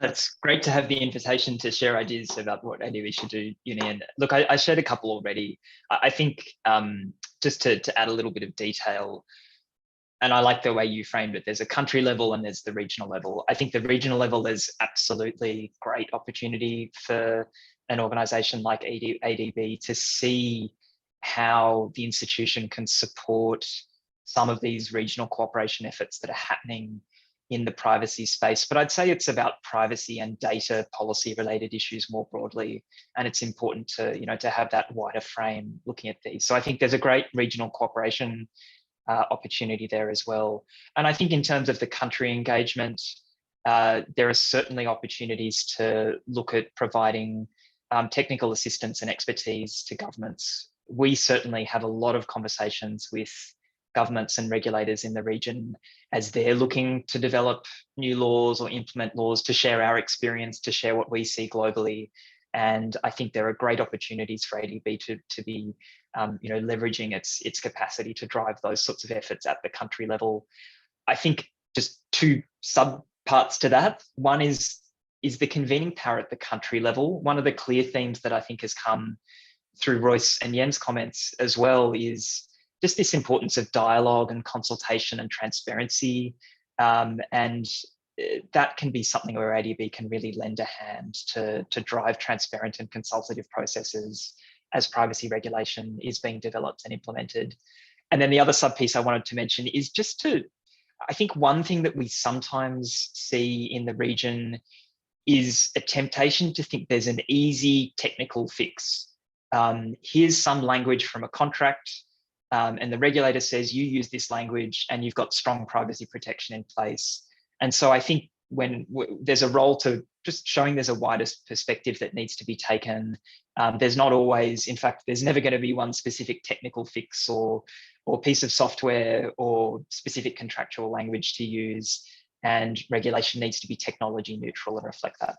It's great to have the invitation to share ideas about what ADB should do, Uni. And look, I shared a couple already. I think just to add a little bit of detail, and I like the way you framed it, there's a country level and there's the regional level. I think the regional level, there's absolutely great opportunity for an organization like ADB to see how the institution can support some of these regional cooperation efforts that are happening in the privacy space. But I'd say it's about privacy and data policy related issues more broadly. And it's important to, to have that wider frame looking at these. So I think there's a great regional cooperation opportunity there as well. And I think in terms of the country engagement, there are certainly opportunities to look at providing technical assistance and expertise to governments. We certainly have a lot of conversations with governments and regulators in the region as they're looking to develop new laws or implement laws, to share our experience, to share what we see globally. And I think there are great opportunities for ADB to be leveraging its capacity to drive those sorts of efforts at the country level. I think just two sub parts to that. One is the convening power at the country level. One of the clear themes that I think has come through Royce and Yen's comments as well is just this importance of dialogue and consultation and transparency. And that can be something where ADB can really lend a hand to drive transparent and consultative processes as privacy regulation is being developed and implemented. And then the other sub piece I wanted to mention is just I think one thing that we sometimes see in the region is a temptation to think there's an easy technical fix. Here's some language from a contract, and the regulator says you use this language and you've got strong privacy protection in place. And so I think when there's a role to just showing there's a wider perspective that needs to be taken. There's not always, in fact, there's never going to be one specific technical fix or piece of software or specific contractual language to use, and regulation needs to be technology neutral and reflect that.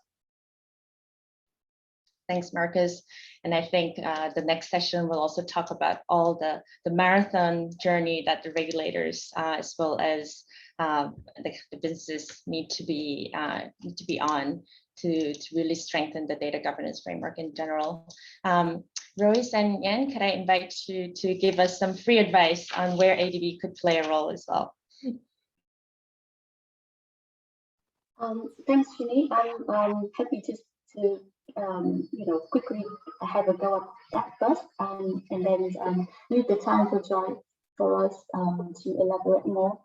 Thanks, Marcus. And I think the next session will also talk about all the marathon journey that the regulators, as well as the businesses need to be on to really strengthen the data governance framework in general. Royce and Yen, could I invite you to give us some free advice on where ADB could play a role as well? Thanks, Jeannie. I'm happy to quickly have a go at that first, and then leave the time for us to elaborate more.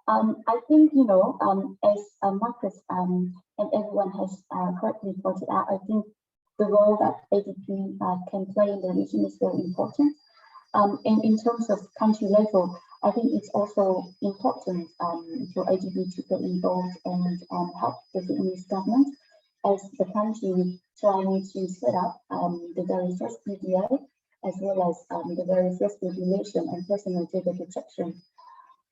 I think, as Marcus and everyone has correctly pointed out, I think the role that ADB can play in the region is very important. And in terms of country level, I think it's also important for ADB to get involved and help the Vietnamese government as the country trying to set up the very first PDA, as well as the very first regulation and personal data protection.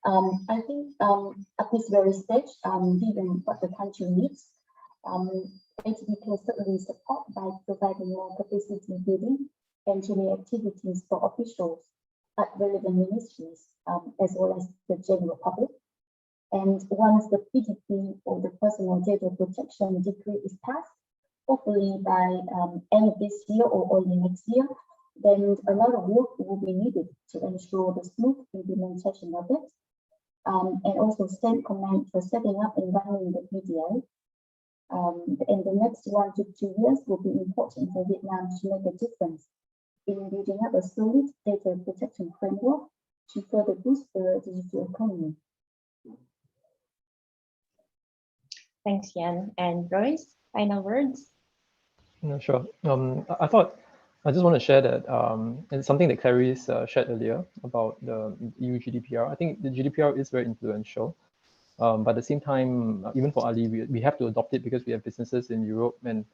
I think at this very stage, given what the country needs, ADB can certainly support by providing more capacity building and training activities for officials at relevant ministries, as well as the general public. And once the PDP or the personal data protection decree is passed, hopefully by end of this year or early next year, then a lot of work will be needed to ensure the smooth implementation of it. And also stand command for setting up and running the PDA. And the next 1 to 2 years will be important for Vietnam to make a difference in building up a solid data protection framework to further boost the digital economy. Thanks, Yen. And Royce, final words? No, sure. I just want to share that, and something that Clarice shared earlier about the EU GDPR. I think the GDPR is very influential, but at the same time, even for Ali, we have to adopt it because we have businesses in Europe, and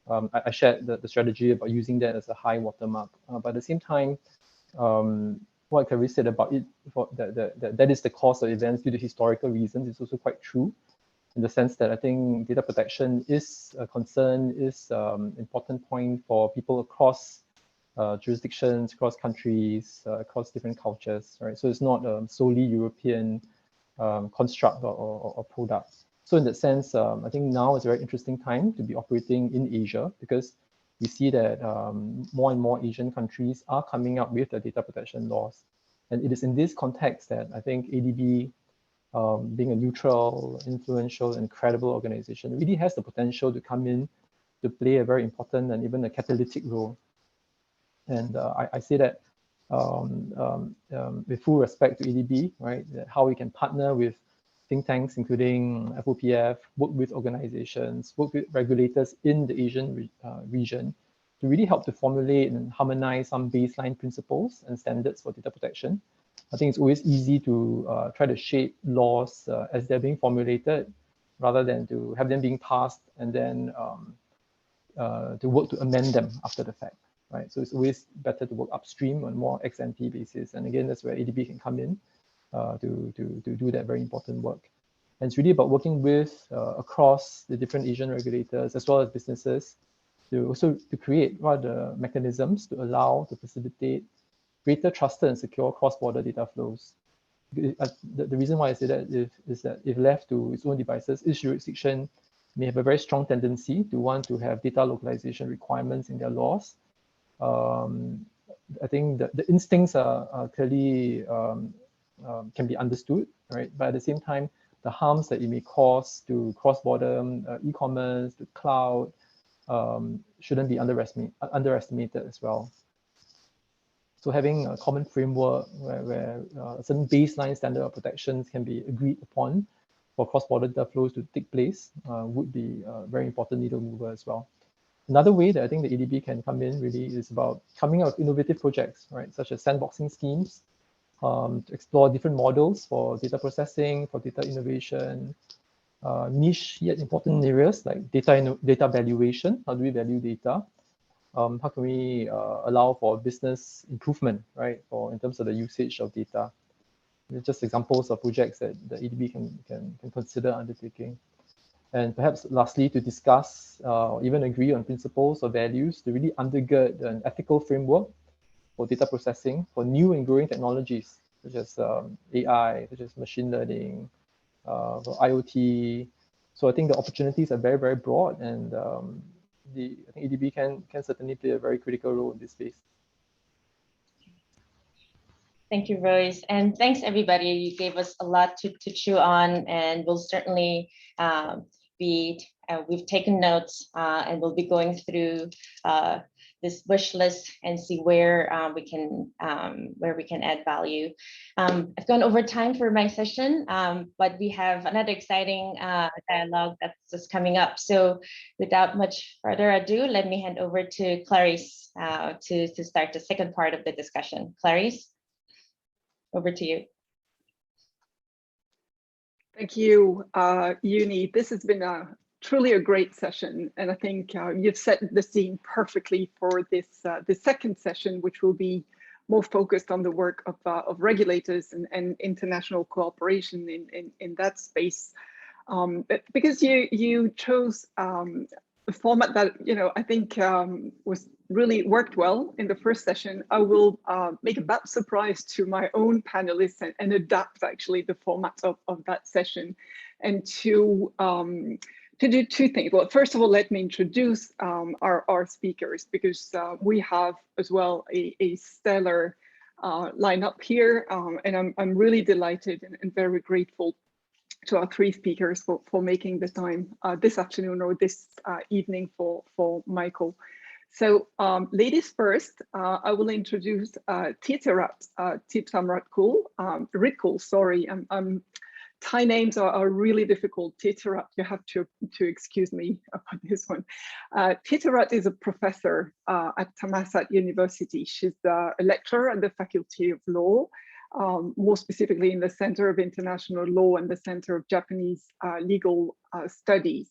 I shared the strategy about using that as a high watermark. But at the same time, what Clarice said about it, that is the cause of events due to historical reasons, is also quite true, in the sense that I think data protection is a concern, is important point for people across jurisdictions, across countries, across different cultures, right? So it's not a solely European construct or product. So in that sense, I think now is a very interesting time to be operating in Asia, because we see that more and more Asian countries are coming up with the data protection laws. And it is in this context that I think ADB, being a neutral, influential, and credible organization, really has the potential to come in to play a very important and even a catalytic role. And I say that with full respect to ADB, right? How we can partner with think tanks, including FOPF, work with organizations, work with regulators in the Asian region to really help to formulate and harmonize some baseline principles and standards for data protection. I think it's always easy to try to shape laws as they're being formulated, rather than to have them being passed and then to work to amend them after the fact, right? So it's always better to work upstream on more ex-ante basis. And again, that's where ADB can come in to do that very important work. And it's really about working with across the different Asian regulators as well as businesses to create what are the mechanisms to allow, to facilitate greater trusted and secure cross-border data flows. The reason why I say that is that if left to its own devices, each jurisdiction may have a very strong tendency to want to have data localization requirements in their laws. I think the instincts are clearly can be understood, right? But at the same time, the harms that it may cause to cross-border e-commerce, to cloud, shouldn't be underestimated as well. So having a common framework where a certain baseline standard of protections can be agreed upon for cross-border data flows to take place would be a very important needle mover as well. Another way that I think the ADB can come in really is about coming up with innovative projects, right, such as sandboxing schemes, to explore different models for data processing, for data innovation, niche yet important areas like data valuation. How do we value data? How can we allow for business improvement, right, in terms of the usage of data? Just examples of projects that the ADB can consider undertaking. And perhaps lastly, to discuss or even agree on principles or values to really undergird an ethical framework for data processing for new and growing technologies, such as AI, such as machine learning, for IoT. So I think the opportunities are very, very broad, and I think ADB can certainly play a very critical role in this space. Thank you, Royce. And thanks, everybody. You gave us a lot to chew on, and we'll certainly we've taken notes, and we'll be going through this wish list and see where we can add value. I've gone over time for my session, but we have another exciting dialogue that's just coming up. So without much further ado, let me hand over to Clarice to start the second part of the discussion. Clarice, over to you. Thank you, Uni. This has been truly a great session, and I think you've set the scene perfectly for this second session, which will be more focused on the work of regulators and international cooperation in that space. Because you chose a format that I think was really worked well in the first session, I will make a bad surprise to my own panelists and adapt actually the format of that session, and to do two things. Well, first of all, let me introduce our speakers, because we have as well a stellar lineup here, and I'm really delighted and very grateful to our three speakers for making the time this afternoon or this evening for Michael. So ladies first, I will introduce Titirat Ritkul, sorry, Thai names are really difficult. Titirat, you have to excuse me about this one. Titirat is a professor at Thammasat University. She's a lecturer at the Faculty of Law, more specifically in the Center of International Law and the Center of Japanese Legal Studies.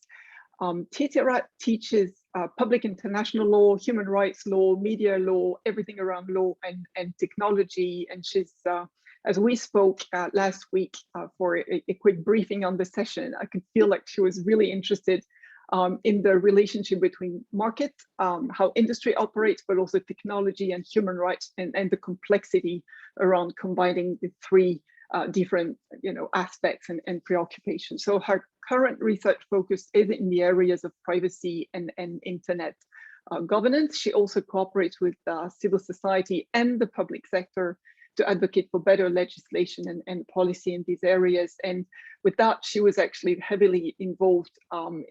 Titirat teaches public international law, human rights law, media law, everything around law and technology. And she's, as we spoke last week for a quick briefing on the session, I could feel like she was really interested in the relationship between market, how industry operates, but also technology and human rights, and the complexity around combining the three different aspects and preoccupations. So her current research focus is in the areas of privacy and internet governance. She also cooperates with civil society and the public sector to advocate for better legislation and policy in these areas. And with that, she was actually heavily involved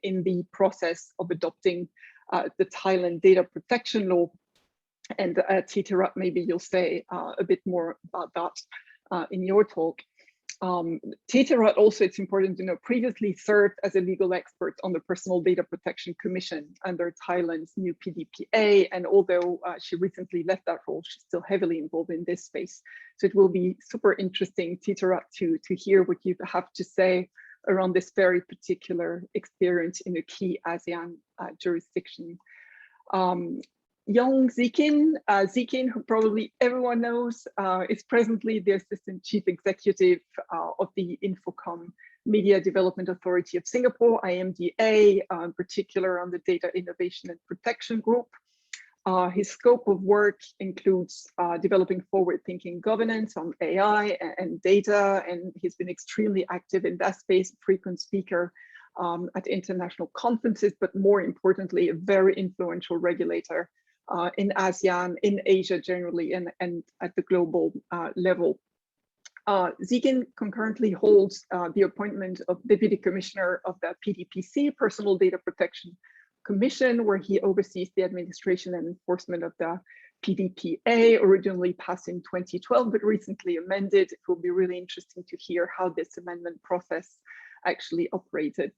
in the process of adopting the Thailand data protection law. And Titirat, maybe you'll say a bit more about that in your talk. Titirat also, it's important to know, previously served as a legal expert on the Personal Data Protection Commission under Thailand's new PDPA. And although she recently left that role, she's still heavily involved in this space. So it will be super interesting, Titirat, to hear what you have to say around this very particular experience in a key ASEAN jurisdiction. Young Zikin. Zikin, who probably everyone knows, is presently the Assistant Chief Executive of the Infocom Media Development Authority of Singapore, IMDA, in particular on the Data Innovation and Protection Group. His scope of work includes developing forward-thinking governance on AI and data, and he's been extremely active in that space, frequent speaker at international conferences, but more importantly, a very influential regulator in ASEAN, in Asia generally, and at the global level. Zikin concurrently holds the appointment of Deputy Commissioner of the PDPC, Personal Data Protection Commission, where he oversees the administration and enforcement of the PDPA, originally passed in 2012, but recently amended. It will be really interesting to hear how this amendment process actually operated.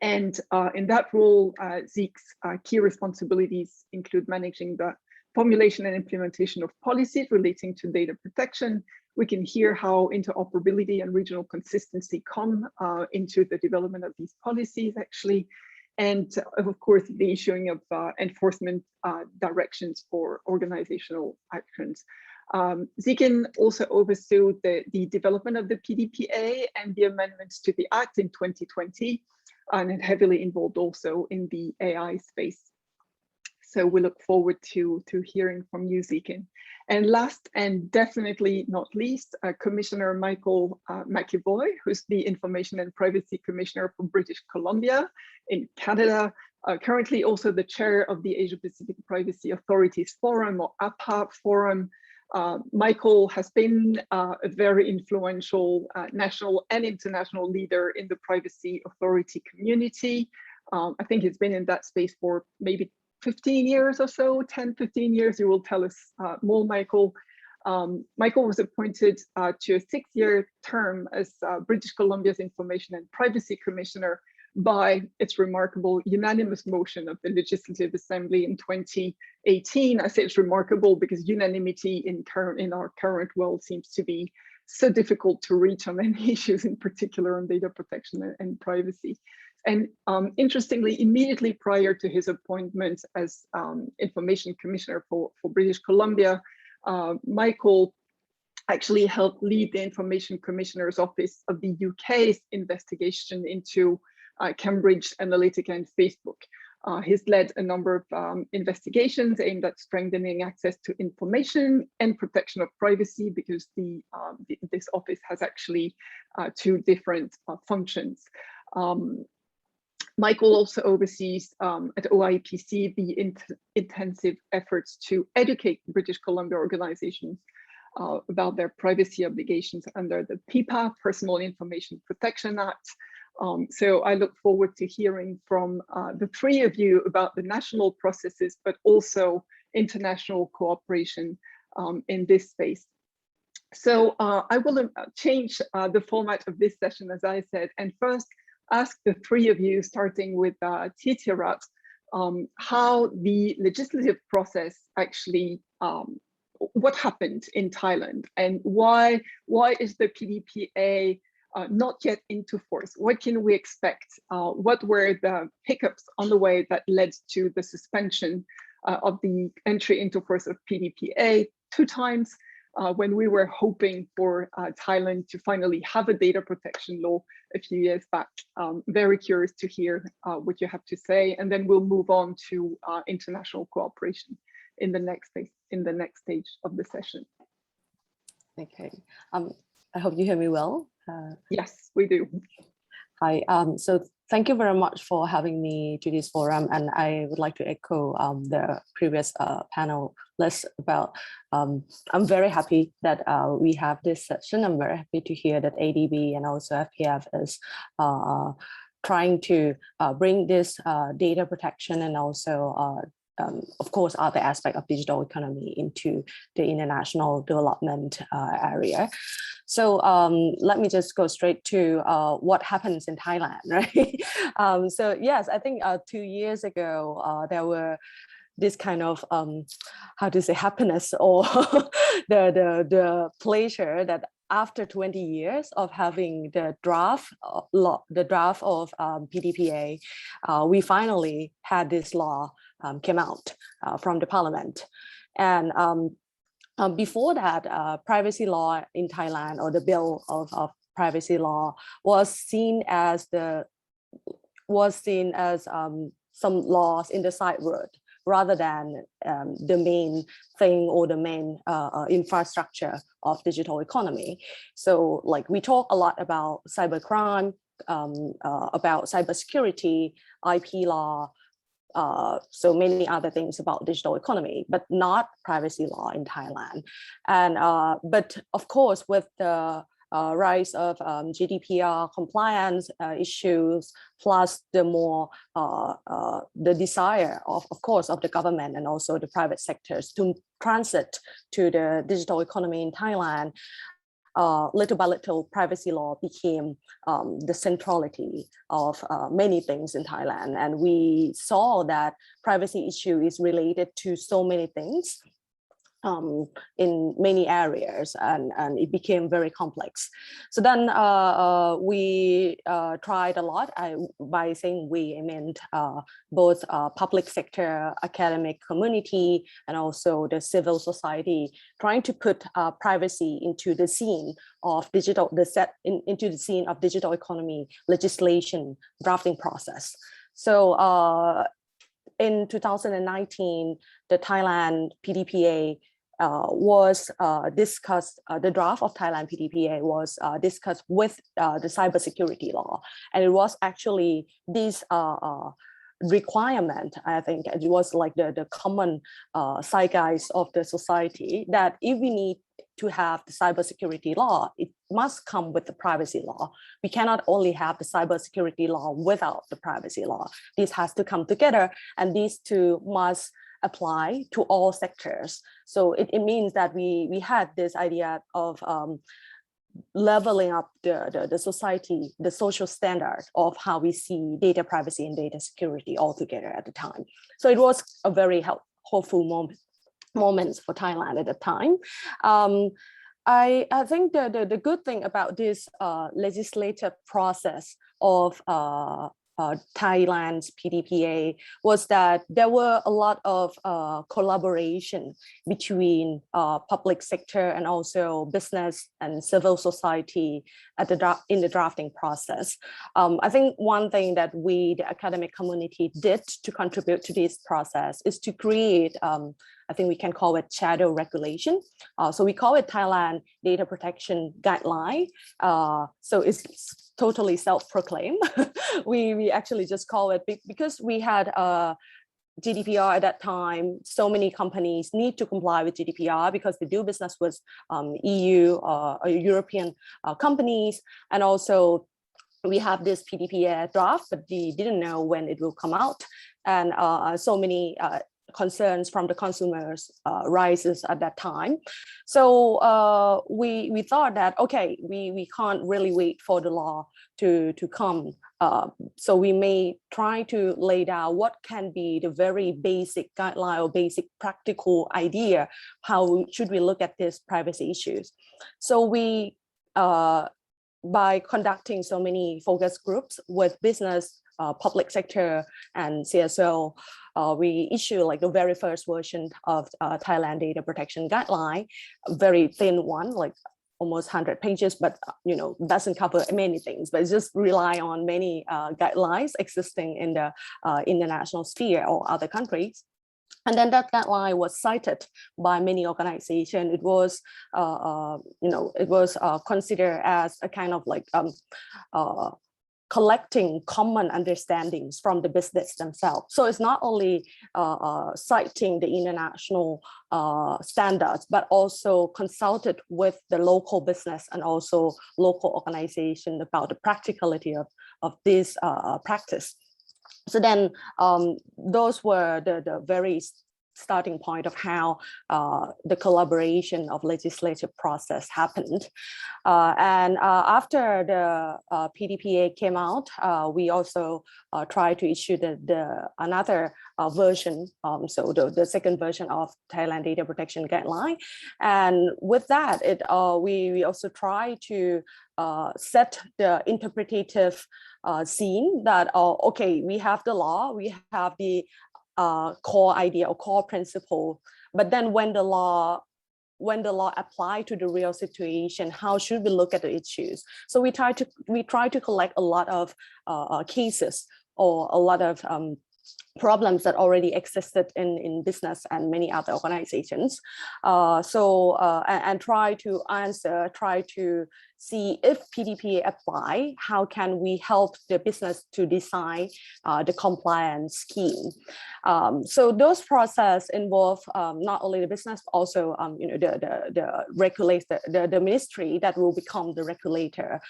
And in that role, Zeke's key responsibilities include managing the formulation and implementation of policies relating to data protection. We can hear how interoperability and regional consistency come into the development of these policies actually. And of course, the issuing of enforcement directions for organizational actions. Zikin also oversaw the development of the PDPA and the amendments to the Act in 2020, and heavily involved also in the AI space. So we look forward to hearing from you, Zikin. And last and definitely not least, Commissioner Mcivoy, who's the Information and Privacy Commissioner for British Columbia in Canada, currently also the chair of the Asia Pacific Privacy Authorities Forum, or APA Forum. Michael has been a very influential national and international leader in the privacy authority community. I think he's been in that space for maybe 15 years or so, 10, 15 years. You will tell us more, Michael. Michael was appointed to a 6-year term as British Columbia's Information and Privacy Commissioner by its remarkable unanimous motion of the Legislative Assembly in 2018. I say it's remarkable because unanimity in our current world seems to be so difficult to reach on many issues, in particular on data protection and privacy. And interestingly, immediately prior to his appointment as Information Commissioner for British Columbia, Michael actually helped lead the Information Commissioner's Office of the UK's investigation into Cambridge Analytica and Facebook. He's led a number of investigations aimed at strengthening access to information and protection of privacy, because this office has actually 2 different functions. Michael also oversees at OIPC the intensive efforts to educate British Columbia organizations about their privacy obligations under the PIPA, Personal Information Protection Act. So I look forward to hearing from the 3 of you about the national processes, but also international cooperation in this space. So I will change the format of this session, as I said, and first ask the 3 of you, starting with Titirat, how the legislative process actually, what happened in Thailand, and why is the PDPA not yet into force? What can we expect? What were the hiccups on the way that led to the suspension of the entry into force of PDPA 2 times, when we were hoping for Thailand to finally have a data protection law a few years back? Very curious to hear what you have to say, and then we'll move on to international cooperation in the next stage of the session. Okay, I hope you hear me well. Yes, we do. Hi, so thank you very much for having me to this forum, and I would like to echo the previous panelists about, I'm very happy that we have this session. I'm very happy to hear that ADB and also FPF is trying to bring this data protection and also of course, other aspect of digital economy into the international development area. So let me just go straight to what happens in Thailand, right? So yes, I think 2 years ago, there were this kind of, how to say, happiness or the pleasure that after 20 years of having the draft law, the draft of PDPA, we finally had this law came out from the parliament. And before that, privacy law in Thailand, or the bill of privacy law, was seen as some laws in the sideward, rather than the main thing or the main infrastructure of digital economy. So like we talk a lot about cybercrime, about cybersecurity, IP law, so many other things about digital economy, but not privacy law in Thailand. And but of course, with the rise of GDPR compliance issues, plus the more the desire of course of the government and also the private sectors to transit to the digital economy in Thailand, little by little, privacy law became the centrality of many things in Thailand. And we saw that privacy issue is related to so many things in many areas, and it became very complex. So then we tried a lot. By saying we, I meant both public sector, academic community, and also the civil society, trying to put privacy into the scene of digital, into the scene of digital economy legislation drafting process. So in 2019, the Thailand PDPA was discussed, the draft of Thailand PDPA was discussed with the cybersecurity law. And it was actually this requirement, I think it was like the common zeitgeist of the society, that if we need to have the cybersecurity law, it must come with the privacy law. We cannot only have the cybersecurity law without the privacy law. This has to come together, and these two must apply to all sectors. So it means that we had this idea of leveling up the society, the social standard of how we see data privacy and data security all together at the time. So it was a very hopeful moments for Thailand at the time. I think the good thing about this legislative process of Thailand's PDPA was that there were a lot of collaboration between public sector and also business and civil society at in the drafting process. I think one thing that we, the academic community, did to contribute to this process is to create, I think we can call it shadow regulation. So we call it Thailand Data Protection Guideline. So it's totally self-proclaimed. we actually just call it, because we had GDPR at that time. So many companies need to comply with GDPR because they do business with EU or European companies. And also we have this PDPA draft, but we didn't know when it will come out. And so many concerns from the consumers rises at that time. So we thought that, okay, we can't really wait for the law to come. So we may try to lay down what can be the very basic guideline or basic practical idea, how should we look at these privacy issues. So we, by conducting so many focus groups with business, public sector and CSO, we issue like the very first version of Thailand Data Protection Guideline, a very thin one, like almost 100 pages, but doesn't cover many things, but just rely on many guidelines existing in the international sphere or other countries. And then that guideline was cited by many organizations. It was, it was considered as a kind of like collecting common understandings from the business themselves. So it's not only citing the international standards, but also consulted with the local business and also local organization about the practicality of this practice. So then those were the very starting point of how the collaboration of legislative process happened. And after the PDPA came out, we also tried to issue another version, so the second version of Thailand Data Protection Guideline. And with that, we also try to set the interpretative scene that, okay, we have the law, we have the core idea or core principle, but then when the law apply to the real situation, how should we look at the issues? So we try to collect a lot of cases or a lot of problems that already existed in business and many other organizations. And try to answer, try to see if PDPA apply, how can we help the business to design the compliance scheme. So those process involve not only the business, but also the regulator, the ministry that will become the regulator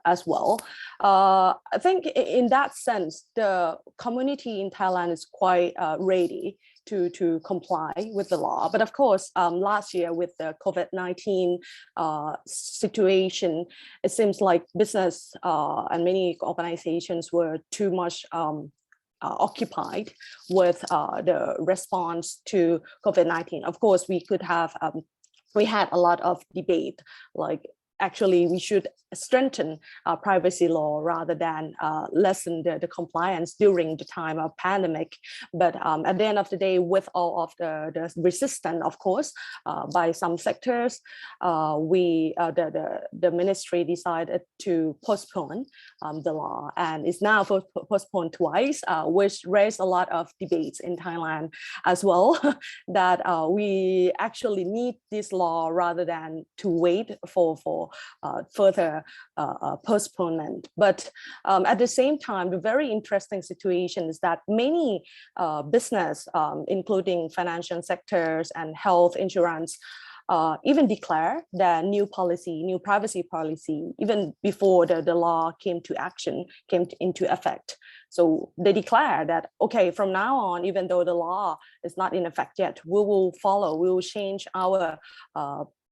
as well. I think in that sense, the community in Thailand is quite ready to comply with the law. But of course, last year with the COVID-19 situation, it seems like business and many organizations were too much occupied with the response to COVID-19. Of course, we had a lot of debate, like actually we should strengthen privacy law rather than lessen the compliance during the time of pandemic. But at the end of the day, with all of the resistance, of course, by some sectors, the ministry decided to postpone the law, and it's now postponed twice, which raised a lot of debates in Thailand as well, that we actually need this law rather than to wait for further postponement. But at the same time, the very interesting situation is that many business, including financial sectors and health insurance, even declare their new privacy policy, even before the law came into effect. So they declare that, okay, from now on, even though the law is not in effect yet, we will change our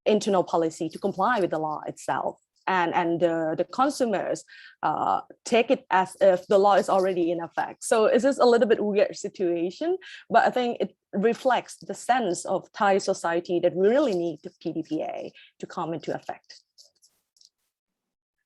internal policy to comply with the law itself. And the consumers take it as if the law is already in effect. So it's just a little bit weird situation, but I think it reflects the sense of Thai society that we really need the PDPA to come into effect.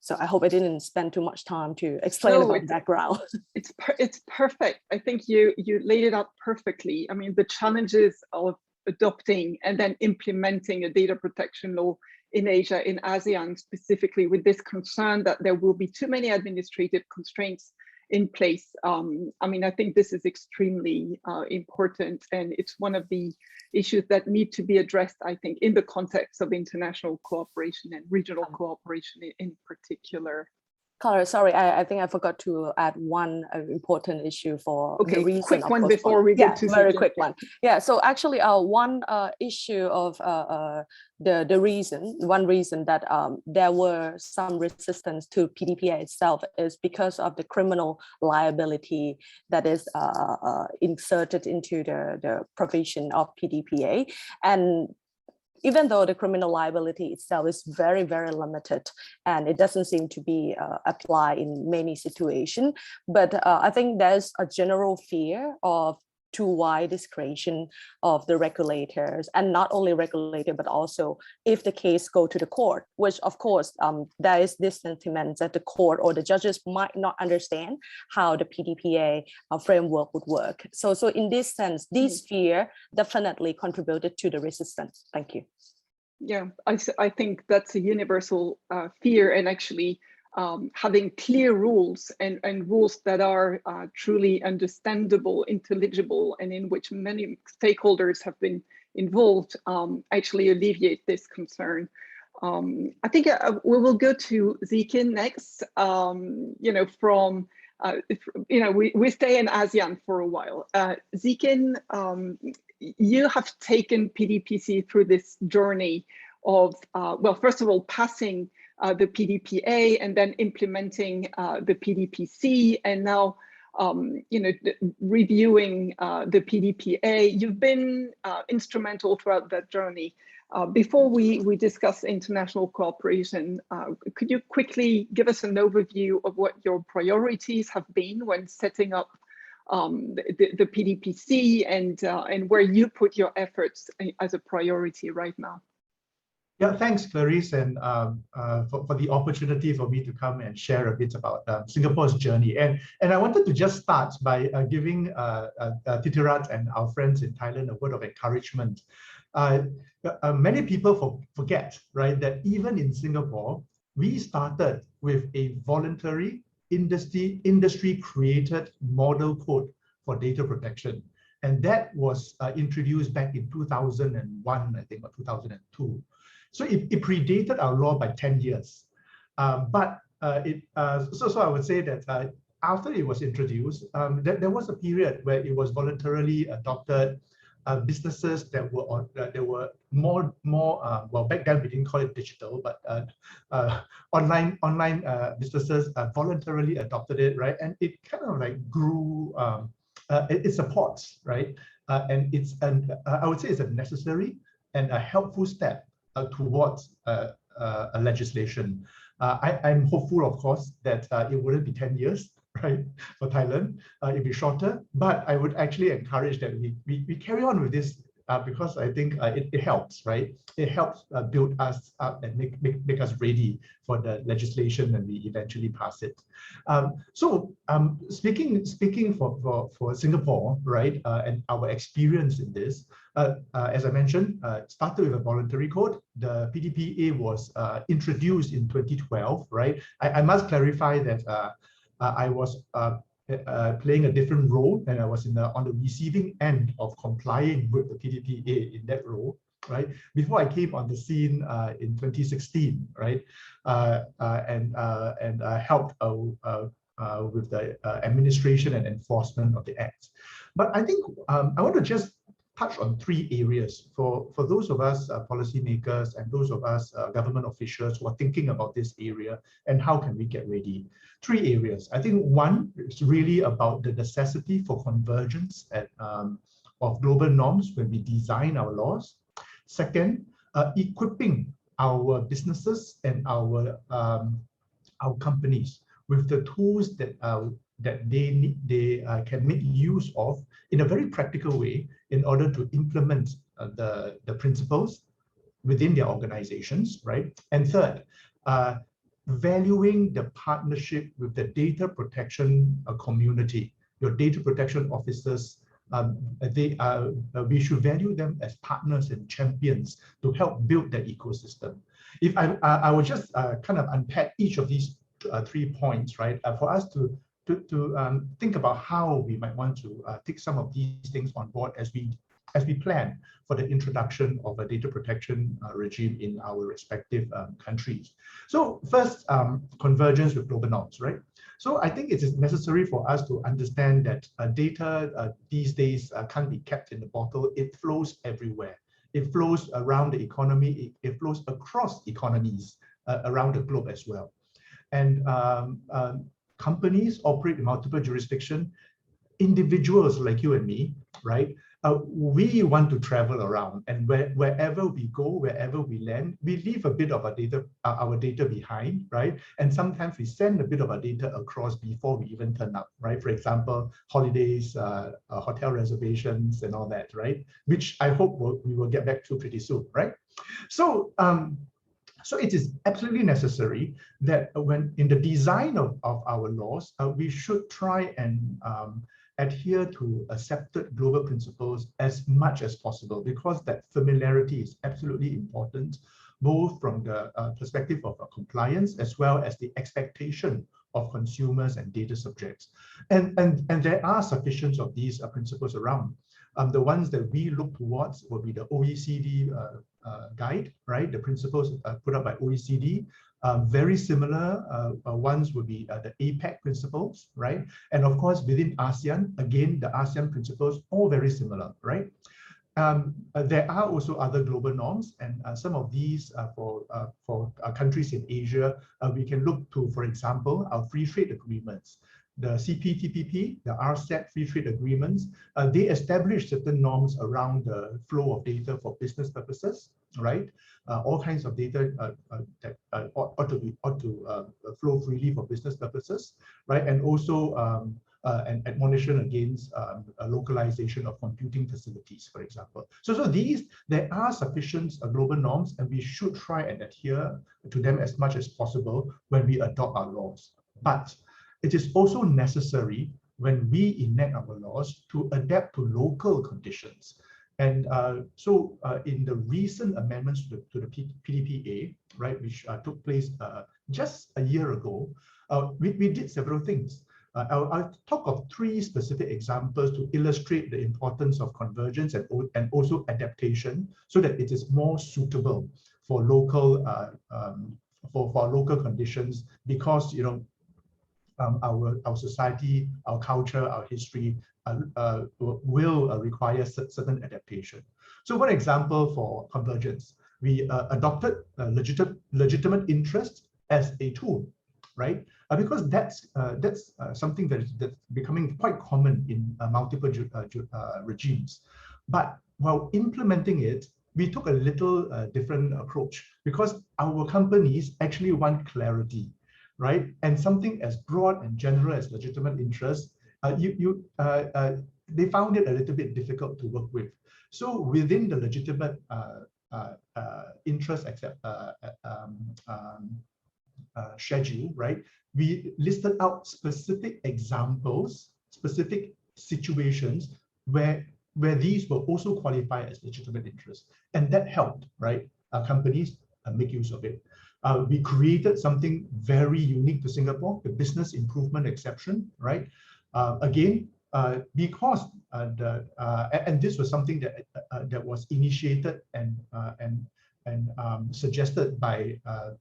So I hope I didn't spend too much time to explain about the background. It's perfect. I think you laid it out perfectly. I mean, the challenges of adopting and then implementing a data protection law in Asia, in ASEAN specifically, with this concern that there will be too many administrative constraints in place. I mean, I think this is extremely important, and it's one of the issues that need to be addressed, I think, in the context of international cooperation and regional cooperation in particular. Clara, sorry, I think I forgot to add one important issue for the reason. Quick one before we get to very quick one. Yeah, so actually one issue of one reason that there were some resistance to PDPA itself is because of the criminal liability that is inserted into the provision of PDPA. And even though the criminal liability itself is very, very limited and it doesn't seem to be applied in many situations, but I think there's a general fear of too wide discretion of the regulators, and not only regulator, but also if the case go to the court, which of course there is this sentiment that the court or the judges might not understand how the PDPA framework would work. So in this sense, this fear definitely contributed to the resistance. Thank you. Yeah, I think that's a universal fear, and actually having clear rules and rules that are truly understandable, intelligible, and in which many stakeholders have been involved actually alleviate this concern. I think we will go to Zikin next. We stay in ASEAN for a while. Zikin, you have taken PDPC through this journey of, well, first of all, passing the PDPA and then implementing the PDPC, and now reviewing the PDPA. You've been instrumental throughout that journey. Before we discuss international cooperation, could you quickly give us an overview of what your priorities have been when setting up the PDPC and where you put your efforts as a priority right now? Yeah, thanks, Clarice, and for the opportunity for me to come and share a bit about Singapore's journey. And I wanted to just start by giving Titirat and our friends in Thailand a word of encouragement. Many people forget, right, that even in Singapore, we started with a voluntary industry-created model code for data protection. And that was introduced back in 2001, I think, or 2002. So it predated our law by 10 years. So I would say that after it was introduced, there was a period where it was voluntarily adopted. Businesses that were more well, back then we didn't call it digital, but online businesses voluntarily adopted it, right? And it kind of like grew. It supports, right? And I would say it's a necessary and a helpful step towards a legislation. I'm hopeful, of course, that it wouldn't be 10 years, right, for Thailand. It'd be shorter, but I would actually encourage that we carry on with this because I think it helps, right? It helps build us up and make us ready for the legislation when we eventually pass it. Speaking for Singapore, right, and our experience in this, as I mentioned, started with a voluntary code. The PDPA was introduced in 2012, right? I must clarify that I was playing a different role, and I was on the receiving end of complying with the PDPA in that role, right? Before I came on the scene in 2016, right? And helped with the administration and enforcement of the act. But I think I want to just touch on 3 areas for those of us policymakers and those of us government officials who are thinking about this area and how can we get ready. 3 areas. I think one is really about the necessity for convergence of global norms when we design our laws. Second, equipping our businesses and our companies with the tools that they can make use of in a very practical way in order to implement the principles within their organizations, right? And third, valuing the partnership with the data protection community, your data protection officers. We should value them as partners and champions to help build that ecosystem. If I would just kind of unpack each of these 3 points, right, for us to think about how we might want to take some of these things on board as we plan for the introduction of a data protection regime in our respective countries. So first, convergence with global norms, right? So I think it is necessary for us to understand that data these days can't be kept in the bottle. It flows everywhere. It flows around the economy. It flows across economies around the globe as well. And companies operate in multiple jurisdictions. Individuals like you and me, right? We want to travel around, and wherever we go, wherever we land, we leave a bit of our data behind, right? And sometimes we send a bit of our data across before we even turn up, right? For example, holidays, hotel reservations, and all that, right? Which I hope we will get back to pretty soon, right? So it is absolutely necessary that when in the design of our laws, we should try and adhere to accepted global principles as much as possible, because that familiarity is absolutely important, both from the perspective of compliance as well as the expectation of consumers and data subjects. And there are sufficient of these principles around. The ones that we look towards will be the OECD guide, right? The principles put up by OECD. Very similar ones would be the APEC principles, right? And of course, within ASEAN, again, the ASEAN principles, all very similar, right? There are also other global norms, and some of these for countries in Asia, we can look to, for example, our free trade agreements. the CPTPP, the RCEP free trade agreements, they establish certain norms around the flow of data for business purposes, right? All kinds of data that ought to flow freely for business purposes, right? And also an admonition against a localization of computing facilities, for example. So there are sufficient global norms, and we should try and adhere to them as much as possible when we adopt our laws. But it is also necessary when we enact our laws to adapt to local conditions. And so in the recent amendments to the PDPA, right, which took place just a year ago, we did several things. I'll talk of three specific examples to illustrate the importance of convergence and also adaptation, so that it is more suitable for local for local conditions, because our society, our culture, our history will require certain adaptation. So one example for convergence, we adopted legitimate interest as a tool, right? Because that's something that's becoming quite common in multiple regimes. But while implementing it, we took a little different approach, because our companies actually want clarity, right? And something as broad and general as legitimate interest, they found it a little bit difficult to work with. So within the legitimate interest schedule, right, we listed out specific examples, specific situations where these will also qualify as legitimate interest, and that helped, right, companies make use of it. We created something very unique to Singapore, the business improvement exception, right? Again, because and this was something that was initiated and suggested by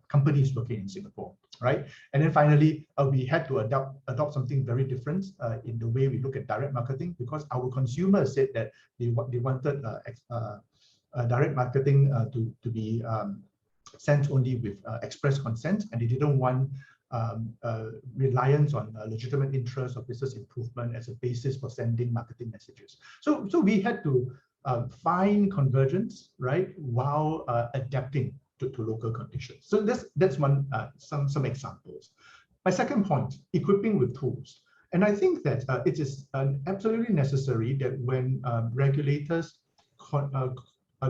companies working in Singapore, right? And then finally, we had to adopt something very different in the way we look at direct marketing, because our consumers said that they wanted direct marketing to be sent only with express consent, and they didn't want reliance on legitimate interest or business improvement as a basis for sending marketing messages. So we had to find convergence, right, while adapting to local conditions. So that's one some examples. My second point, equipping with tools. And I think that it is absolutely necessary that when regulators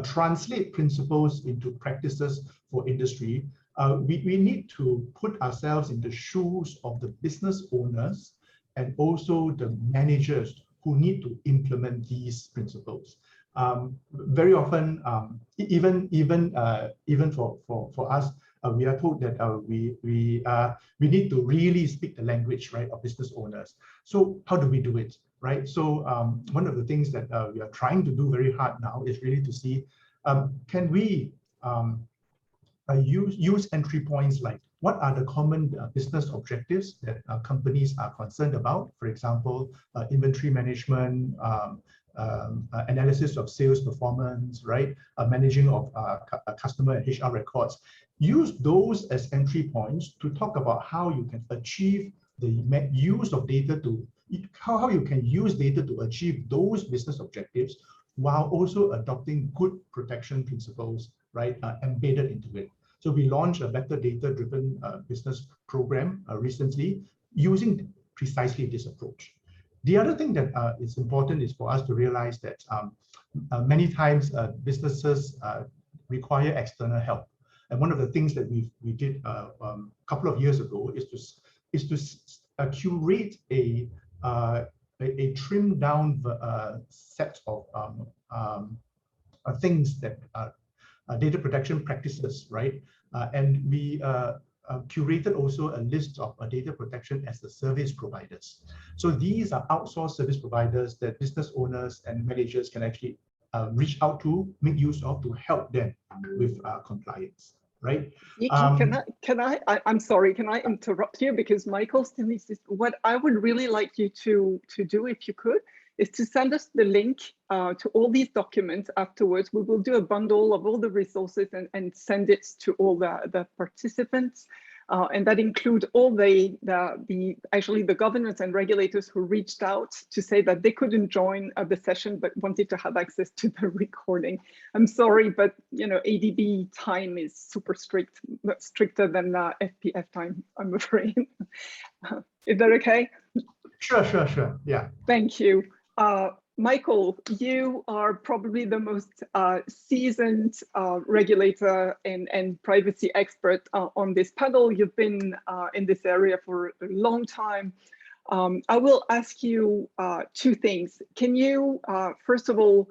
translate principles into practices for industry, we need to put ourselves in the shoes of the business owners and also the managers who need to implement these principles. Very often, even for us, we are told that we need to really speak the language, right, of business owners. So how do we do it, right? So one of the things that we are trying to do very hard now is really to see, can we use entry points like what are the common business objectives that companies are concerned about? For example, inventory management, analysis of sales performance, right? Managing of customer and HR records. Use those as entry points to talk about how you can achieve the use of data to, how you can use data to achieve those business objectives while also adopting good protection principles, right, embedded into it. So we launched a better data-driven business program recently using precisely this approach. The other thing that is important is for us to realize that many times businesses require external help. And one of the things that we did a couple of years ago is to curate a trimmed down set of things that data protection practices, right? And we curated also a list of data protection as the service providers. So these are outsourced service providers that business owners and managers can actually reach out to, make use of, to help them with compliance, right? I'm sorry, can I interrupt you, because Michael still needs this. What I would really like you to do, if you could, is to send us the link to all these documents afterwards. We will do a bundle of all the resources and send it to all the participants. and that include all the governments and regulators who reached out to say that they couldn't join the session but wanted to have access to the recording. I'm sorry, but ADB time is super strict, stricter than FPF time, I'm afraid. Is that okay? Sure. Yeah. Thank you. Michael, you are probably the most seasoned regulator and privacy expert on this panel. You've been in this area for a long time. I will ask you two things. Can you, first of all,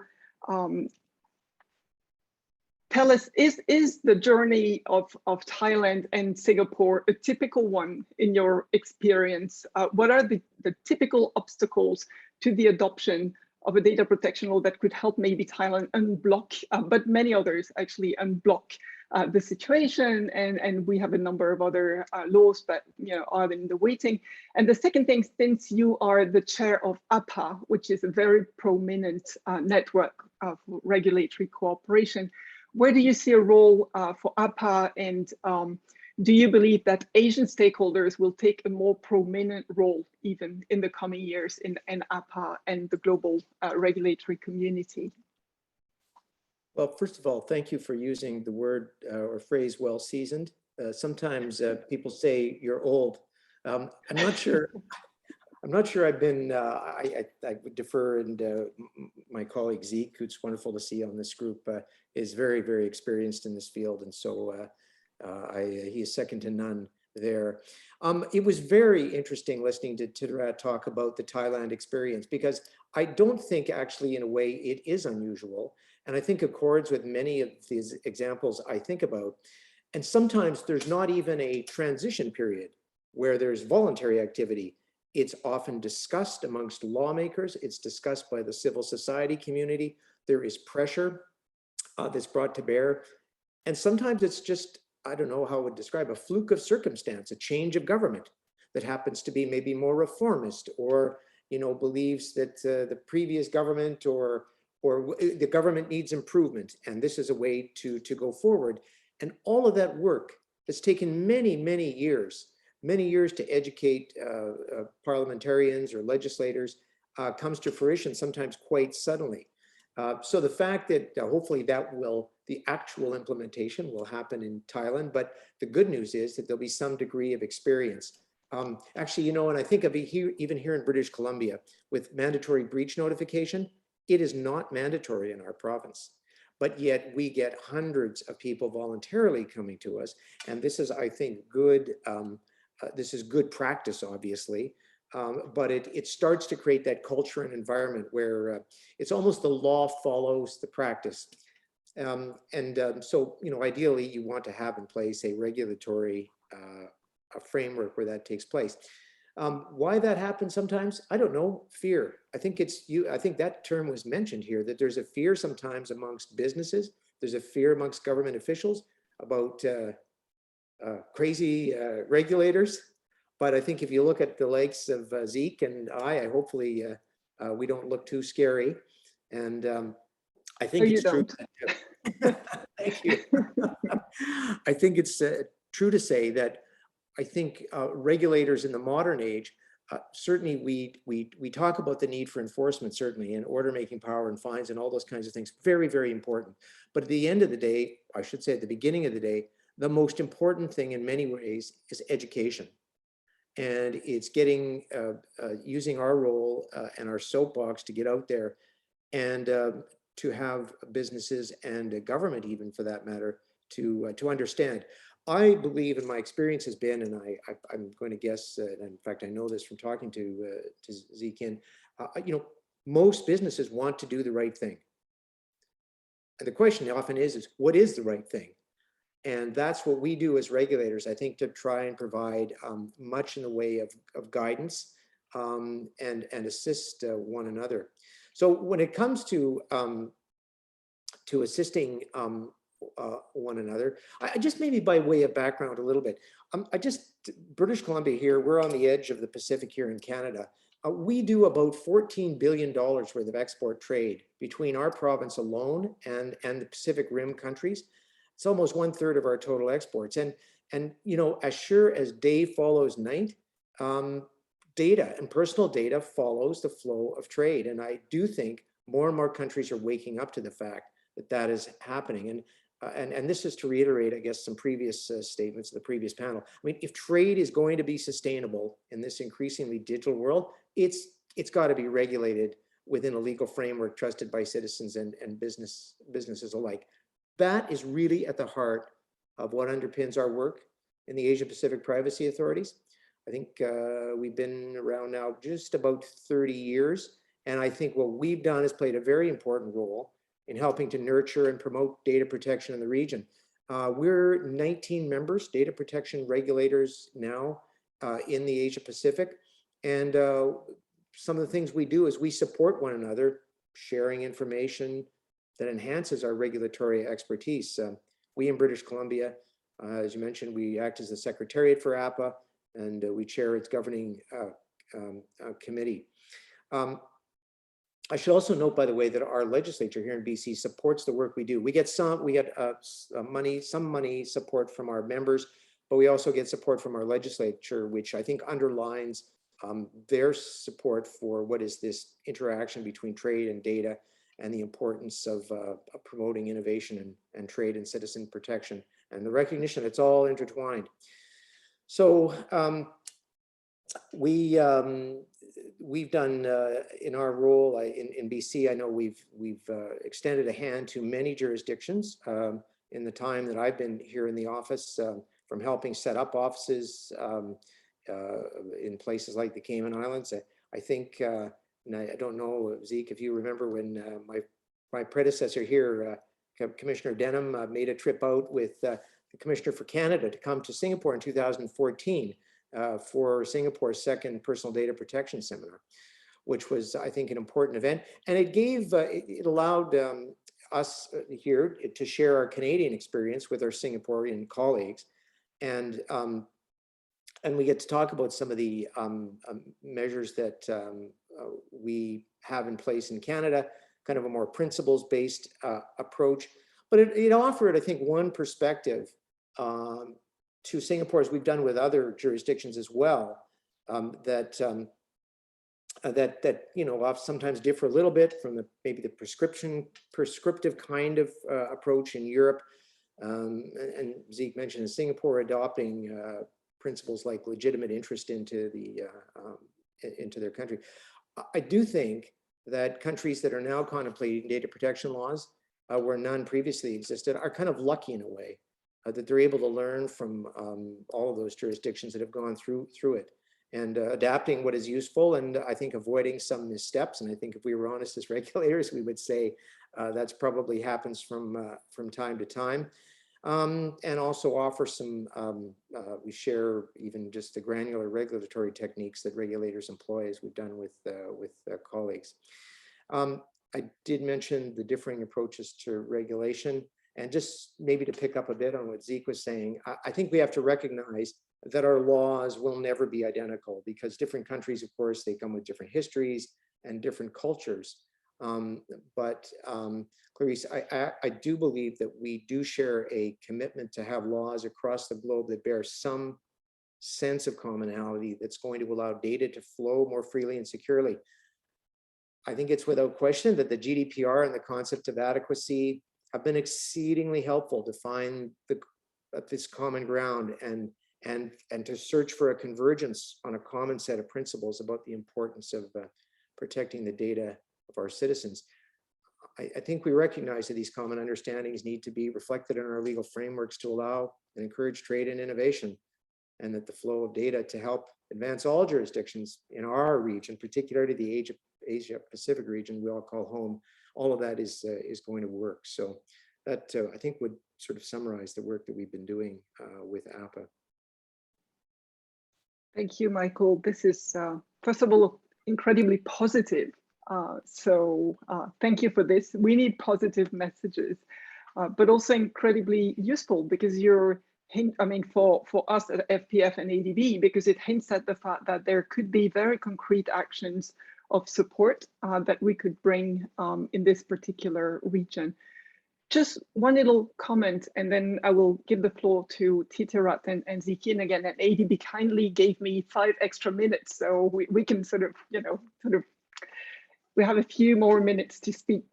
tell us, is the journey of Thailand and Singapore a typical one in your experience? What are the typical obstacles to the adoption of a data protection law that could help maybe Thailand unblock, but many others actually unblock the situation? And we have a number of other laws that are in the waiting. And the second thing, since you are the chair of APA, which is a very prominent network of regulatory cooperation, where do you see a role for APA, and do you believe that Asian stakeholders will take a more prominent role even in the coming years in APA and the global regulatory community? Well, first of all, thank you for using the word or phrase "well seasoned." Sometimes people say you're old. I'm not sure. I'm not sure I've been. I would defer, and my colleague Zeke, who's wonderful to see on this group, is very, very experienced in this field, and so he is second to none there. It was very interesting listening to Tidrat talk about the Thailand experience, because I don't think actually in a way it is unusual, and I think accords with many of these examples I think about. And sometimes there's not even a transition period where there's voluntary activity. It's often discussed amongst lawmakers. It's discussed by the civil society community. There is pressure that's brought to bear. And sometimes it's just, I don't know how I would describe, a fluke of circumstance, a change of government that happens to be maybe more reformist, or believes that the previous government or the government needs improvement, and this is a way to go forward. And all of that work has taken many, many years to educate parliamentarians or legislators comes to fruition sometimes quite suddenly. So the fact that hopefully the actual implementation will happen in Thailand, but the good news is that there'll be some degree of experience. Actually, and I think of it here, even here in British Columbia, with mandatory breach notification, it is not mandatory in our province. But yet we get hundreds of people voluntarily coming to us. And this is, I think, good. This is good practice, obviously, but it starts to create that culture and environment where it's almost the law follows the practice. So, ideally, you want to have in place a regulatory a framework where that takes place. Why that happens sometimes, I don't know. Fear. I think I think that term was mentioned here, that there's a fear sometimes amongst businesses. There's a fear amongst government officials about crazy regulators. But I think if you look at the likes of Zeke and I hopefully we don't look too scary. And I think it's true. Thank you. I think it's true to say that I think regulators in the modern age, certainly we talk about the need for enforcement, certainly, and order making power and fines and all those kinds of things, very, very important. But at the end of the day, I should say at the beginning of the day, the most important thing in many ways is education. And it's getting, using our role and our soapbox to get out there and to have businesses and government, even for that matter, to understand. I believe, and my experience has been, and I'm going to guess, and in fact, I know this from talking to Zekin, most businesses want to do the right thing. And the question often is what is the right thing? And that's what we do as regulators, I think, to try and provide much in the way of guidance and assist one another. So when it comes to assisting one another, I just maybe by way of background a little bit, British Columbia here, we're on the edge of the Pacific here in Canada. We do about $14 billion worth of export trade between our province alone and the Pacific Rim countries. It's almost 1/3 of our total exports. And And, you know, as sure as day follows night, data and personal data follows the flow of trade. And I do think more and more countries are waking up to the fact that that is happening. And this is to reiterate, I guess, some previous statements of the previous panel. I mean, if trade is going to be sustainable in this increasingly digital world, it's got to be regulated within a legal framework trusted by citizens and businesses alike. That is really at the heart of what underpins our work in the Asia Pacific Privacy Authorities. I think we've been around now just about 30 years. And I think what we've done is played a very important role in helping to nurture and promote data protection in the region. We're 19 members, data protection regulators now in the Asia Pacific. And some of the things we do is we support one another, sharing information that enhances our regulatory expertise. We in British Columbia, as you mentioned, we act as the Secretariat for APA, and we chair its governing committee. I should also note, by the way, that our legislature here in BC supports the work we do. We get some money support from our members, but we also get support from our legislature, which I think underlines their support for what is this interaction between trade and data and the importance of promoting innovation and trade and citizen protection and the recognition it's all intertwined. So we've done in our role in BC, I know we've extended a hand to many jurisdictions in the time that I've been here in the office, from helping set up offices in places like the Cayman Islands. I think, and I don't know, Zeke, if you remember when my predecessor here, Commissioner Denham, made a trip out with the Commissioner for Canada to come to Singapore in 2014 for Singapore's second personal data protection seminar, which was, I think, an important event. And it gave, it allowed us here to share our Canadian experience with our Singaporean colleagues. And we get to talk about some of the measures that we have in place in Canada, kind of a more principles-based approach. But it offered, I think, one perspective to Singapore, as we've done with other jurisdictions as well, that you know, sometimes differ a little bit from maybe the prescriptive kind of approach in Europe. And Zeke mentioned in Singapore adopting principles like legitimate interest into their country. I do think that countries that are now contemplating data protection laws where none previously existed are kind of lucky in a way that they're able to learn from all of those jurisdictions that have gone through it and adapting what is useful, and I think avoiding some missteps. And I think if we were honest as regulators, we would say that's probably happens from time to time. And also offer some, we share even just the granular regulatory techniques that regulators employ, as we've done with colleagues. I did mention the differing approaches to regulation, and just maybe to pick up a bit on what Zeke was saying, I think we have to recognize that our laws will never be identical, because different countries, of course, they come with different histories and different cultures. Clarice, I do believe that we do share a commitment to have laws across the globe that bear some sense of commonality that's going to allow data to flow more freely and securely. I think it's without question that the GDPR and the concept of adequacy have been exceedingly helpful to find this common ground and to search for a convergence on a common set of principles about the importance of protecting the data of our citizens. I think we recognize that these common understandings need to be reflected in our legal frameworks to allow and encourage trade and innovation, and that the flow of data to help advance all jurisdictions in our region, particularly the Asia Pacific region we all call home, all of that is going to work. So that I think would sort of summarize the work that we've been doing with APA. Thank you, Michael. This is, first of all, incredibly positive. So thank you for this. We need positive messages, but also incredibly useful, because you're, I mean, for us at FPF and ADB, because it hints at the fact that there could be very concrete actions of support that we could bring in this particular region. Just one little comment, and then I will give the floor to Titirat and Zikin again. And ADB kindly gave me 5 extra minutes, so we can sort of, we have a few more minutes to speak.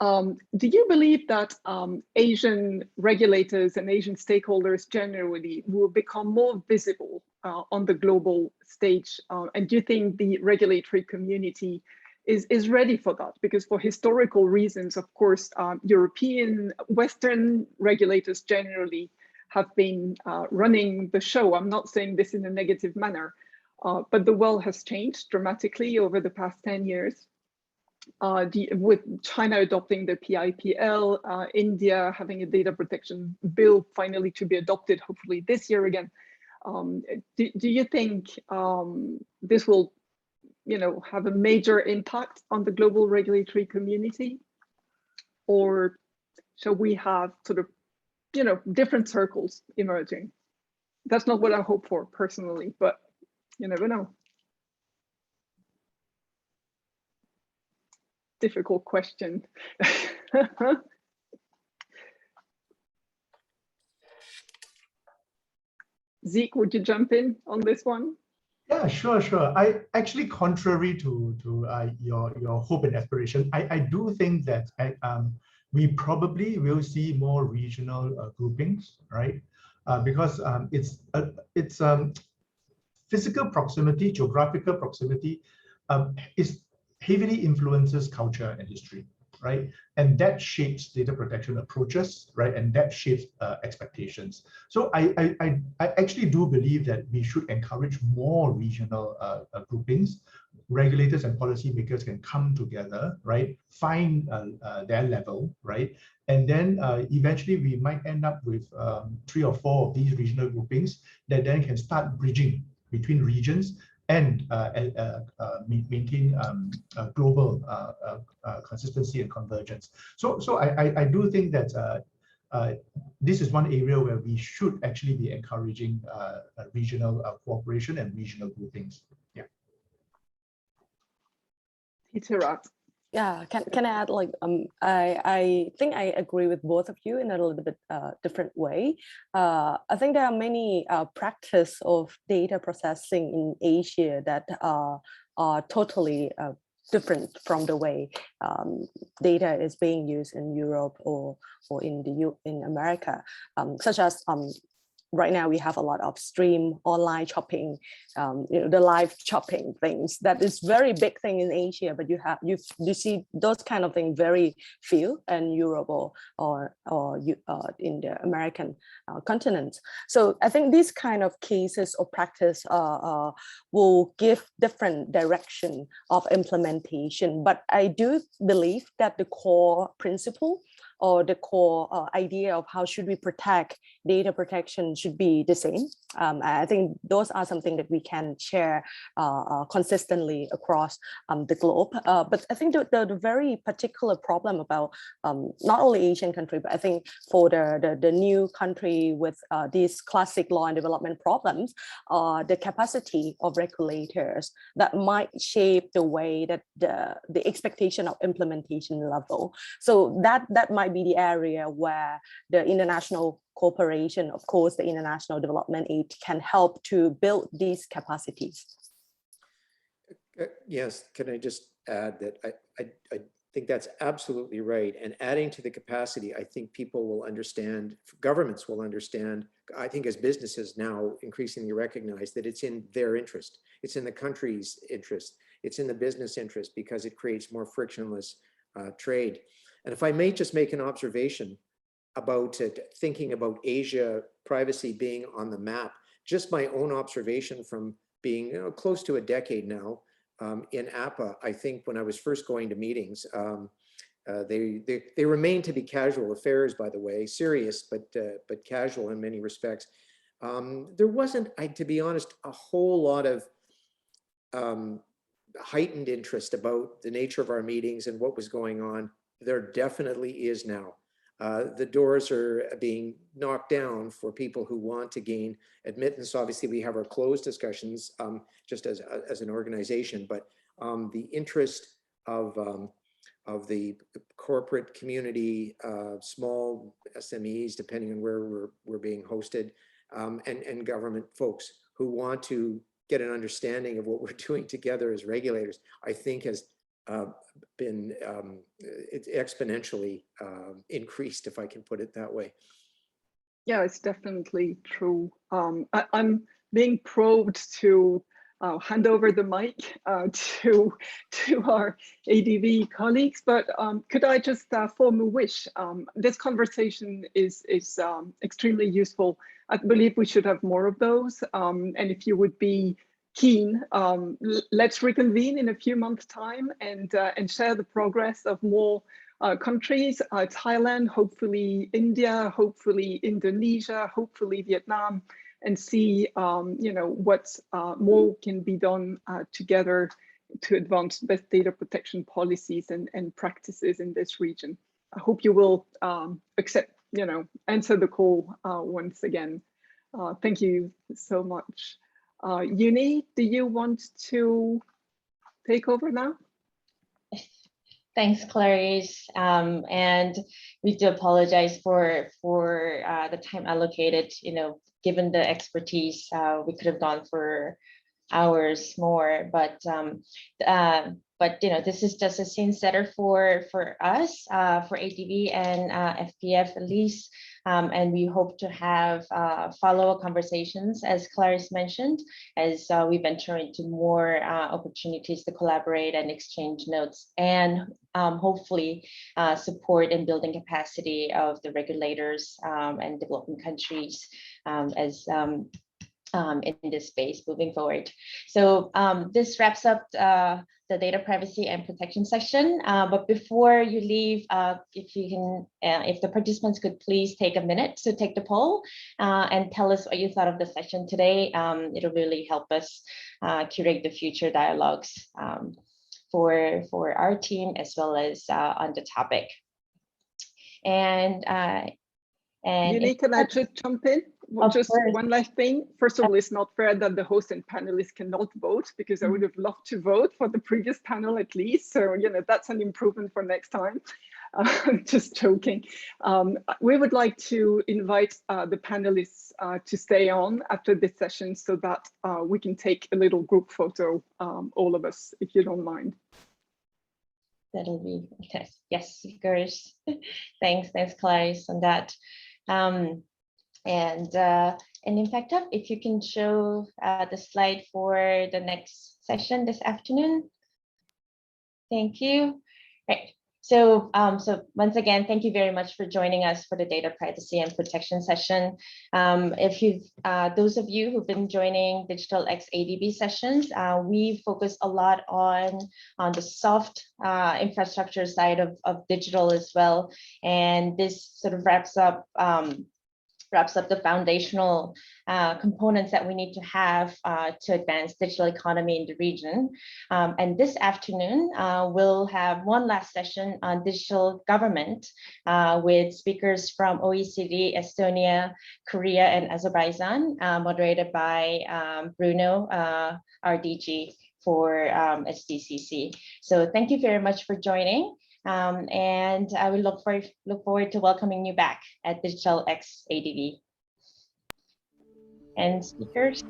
Do you believe that Asian regulators and Asian stakeholders generally will become more visible on the global stage? And do you think the regulatory community is ready for that? Because for historical reasons, of course, European, Western regulators generally have been running the show. I'm not saying this in a negative manner, but the world has changed dramatically over the past 10 years. With China adopting the PIPL, India having a data protection bill finally to be adopted, hopefully this year again. Do you think this will, have a major impact on the global regulatory community? Or shall we have sort of, different circles emerging? That's not what I hope for personally, but you never know. Difficult question. Zeke, would you jump in on this one? Yeah, sure. I actually, contrary to your hope and aspiration, I do think that we probably will see more regional groupings, right? Because it's physical proximity, geographical proximity is heavily influences culture and history, right? And that shapes data protection approaches, right? And that shapes expectations. So I actually do believe that we should encourage more regional groupings. Regulators and policymakers can come together, right? Find their level, right? And then eventually we might end up with 3 or 4 of these regional groupings that then can start bridging between regions and maintain global consistency and convergence. So I do think that this is one area where we should actually be encouraging regional cooperation and regional groupings. Yeah. Titirat. Yeah, can I add, like, I think I agree with both of you in a little bit different way. I think there are many practice of data processing in Asia that are totally different from the way data is being used in Europe or in America, such as right now we have a lot of stream online shopping, the live shopping things. That is very big thing in Asia, but you see those kind of things very few in Europe or in the American continent. So I think these kind of cases or practice will give different direction of implementation. But I do believe that the core principle or the core idea of how should we protect data protection should be the same. I think those are something that we can share consistently across the globe. But I think the very particular problem about not only Asian country, but I think for the new country with these classic law and development problems, the capacity of regulators that might shape the way that the expectation of implementation level. So that might be the area where the international cooperation, of course, the international development aid can help to build these capacities. Yes, can I just add that I think that's absolutely right. And adding to the capacity, I think people will understand, governments will understand, I think as businesses now increasingly recognize that it's in their interest. It's in the country's interest. It's in the business interest because it creates more frictionless trade. And if I may just make an observation about thinking about Asia privacy being on the map, just my own observation from being close to a decade now in APA. I think when I was first going to meetings, they remain to be casual affairs, by the way, serious but casual in many respects. There wasn't, to be honest, a whole lot of heightened interest about the nature of our meetings and what was going on. There definitely is now. The doors are being knocked down for people who want to gain admittance. Obviously, we have our closed discussions just as an organization, but the interest of of the corporate community, small SMEs, depending on where we're being hosted, and government folks who want to get an understanding of what we're doing together as regulators, I think has been it's exponentially increased, if I can put it that way. Yeah, it's definitely true. I'm being probed to hand over the mic to our ADB colleagues, but could I just form a wish? This conversation is extremely useful. I believe we should have more of those. And if you would be keen, let's reconvene in a few months' time and share the progress of more countries, Thailand, hopefully India, hopefully Indonesia, hopefully Vietnam, and see what more can be done together to advance best data protection policies and practices in this region. I hope you will answer the call once again. Thank you so much. Uni, do you want to take over now? Thanks, Clarice. And we do apologize for the time allocated. Given the expertise, we could have gone for hours more, but this is just a scene setter for us, for ADB and FPF at least. And we hope to have follow-up conversations, as Clarice mentioned, as we venture into more opportunities to collaborate and exchange notes, and hopefully support in building capacity of the regulators and developing countries in this space moving forward. So this wraps up the data privacy and protection section. But before you leave, if the participants could please take a minute to take the poll and tell us what you thought of the session today. It'll really help us curate the future dialogues for our team as well as on the topic. And Uni, can I just jump in? Just one last thing. First of all, it's not fair that the host and panelists cannot vote, because I would have loved to vote for the previous panel at least. So, that's an improvement for next time. Just joking. We would like to invite the panelists to stay on after this session so that we can take a little group photo, all of us, if you don't mind. That'll be okay. Yes, of course. Thanks, Clarice, on that. And in fact, if you can show the slide for the next session this afternoon. Thank you. Right. So, once again, thank you very much for joining us for the data privacy and protection session. Those of you who've been joining Digital X ADB sessions, we focus a lot on the soft infrastructure side of digital as well. And this sort of wraps up the foundational components that we need to have to advance digital economy in the region. And this afternoon, we'll have one last session on digital government with speakers from OECD, Estonia, Korea, and Azerbaijan, moderated by Bruno, our DG for SDCC. So thank you very much for joining. And I will look forward to welcoming you back at Digital X ADB. And speakers.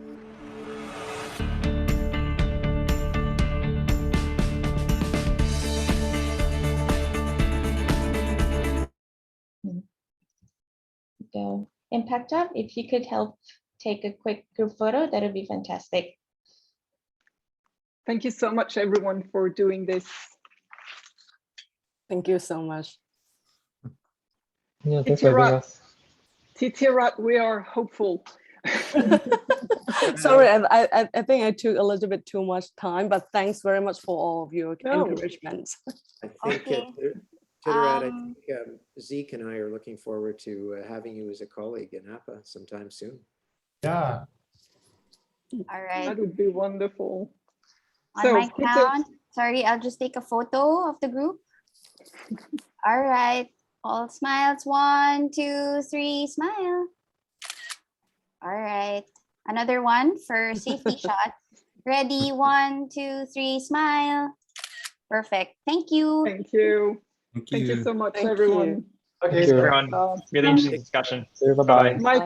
Go. Impact Up, if you could help take a quick group photo, that would be fantastic. Thank you so much, everyone, for doing this. Thank you so much. Yeah, thanks for having us. Titirat, we are hopeful. Sorry, I think I took a little bit too much time, but thanks very much for all of your encouragement. I think, Titirat, I think Zeke and I are looking forward to having you as a colleague in APA sometime soon. Yeah. All right. That would be wonderful. On my count, sorry, I'll just take a photo of the group. All right, all smiles. 1, 2, 3, smile. All right, another one for safety shot. Ready, 1, 2, 3, smile. Perfect. Thank you. Thank you. Thank Thank you you. so much, Thank you. everyone. Thanks, everyone. Really interesting discussion. Bye-bye. My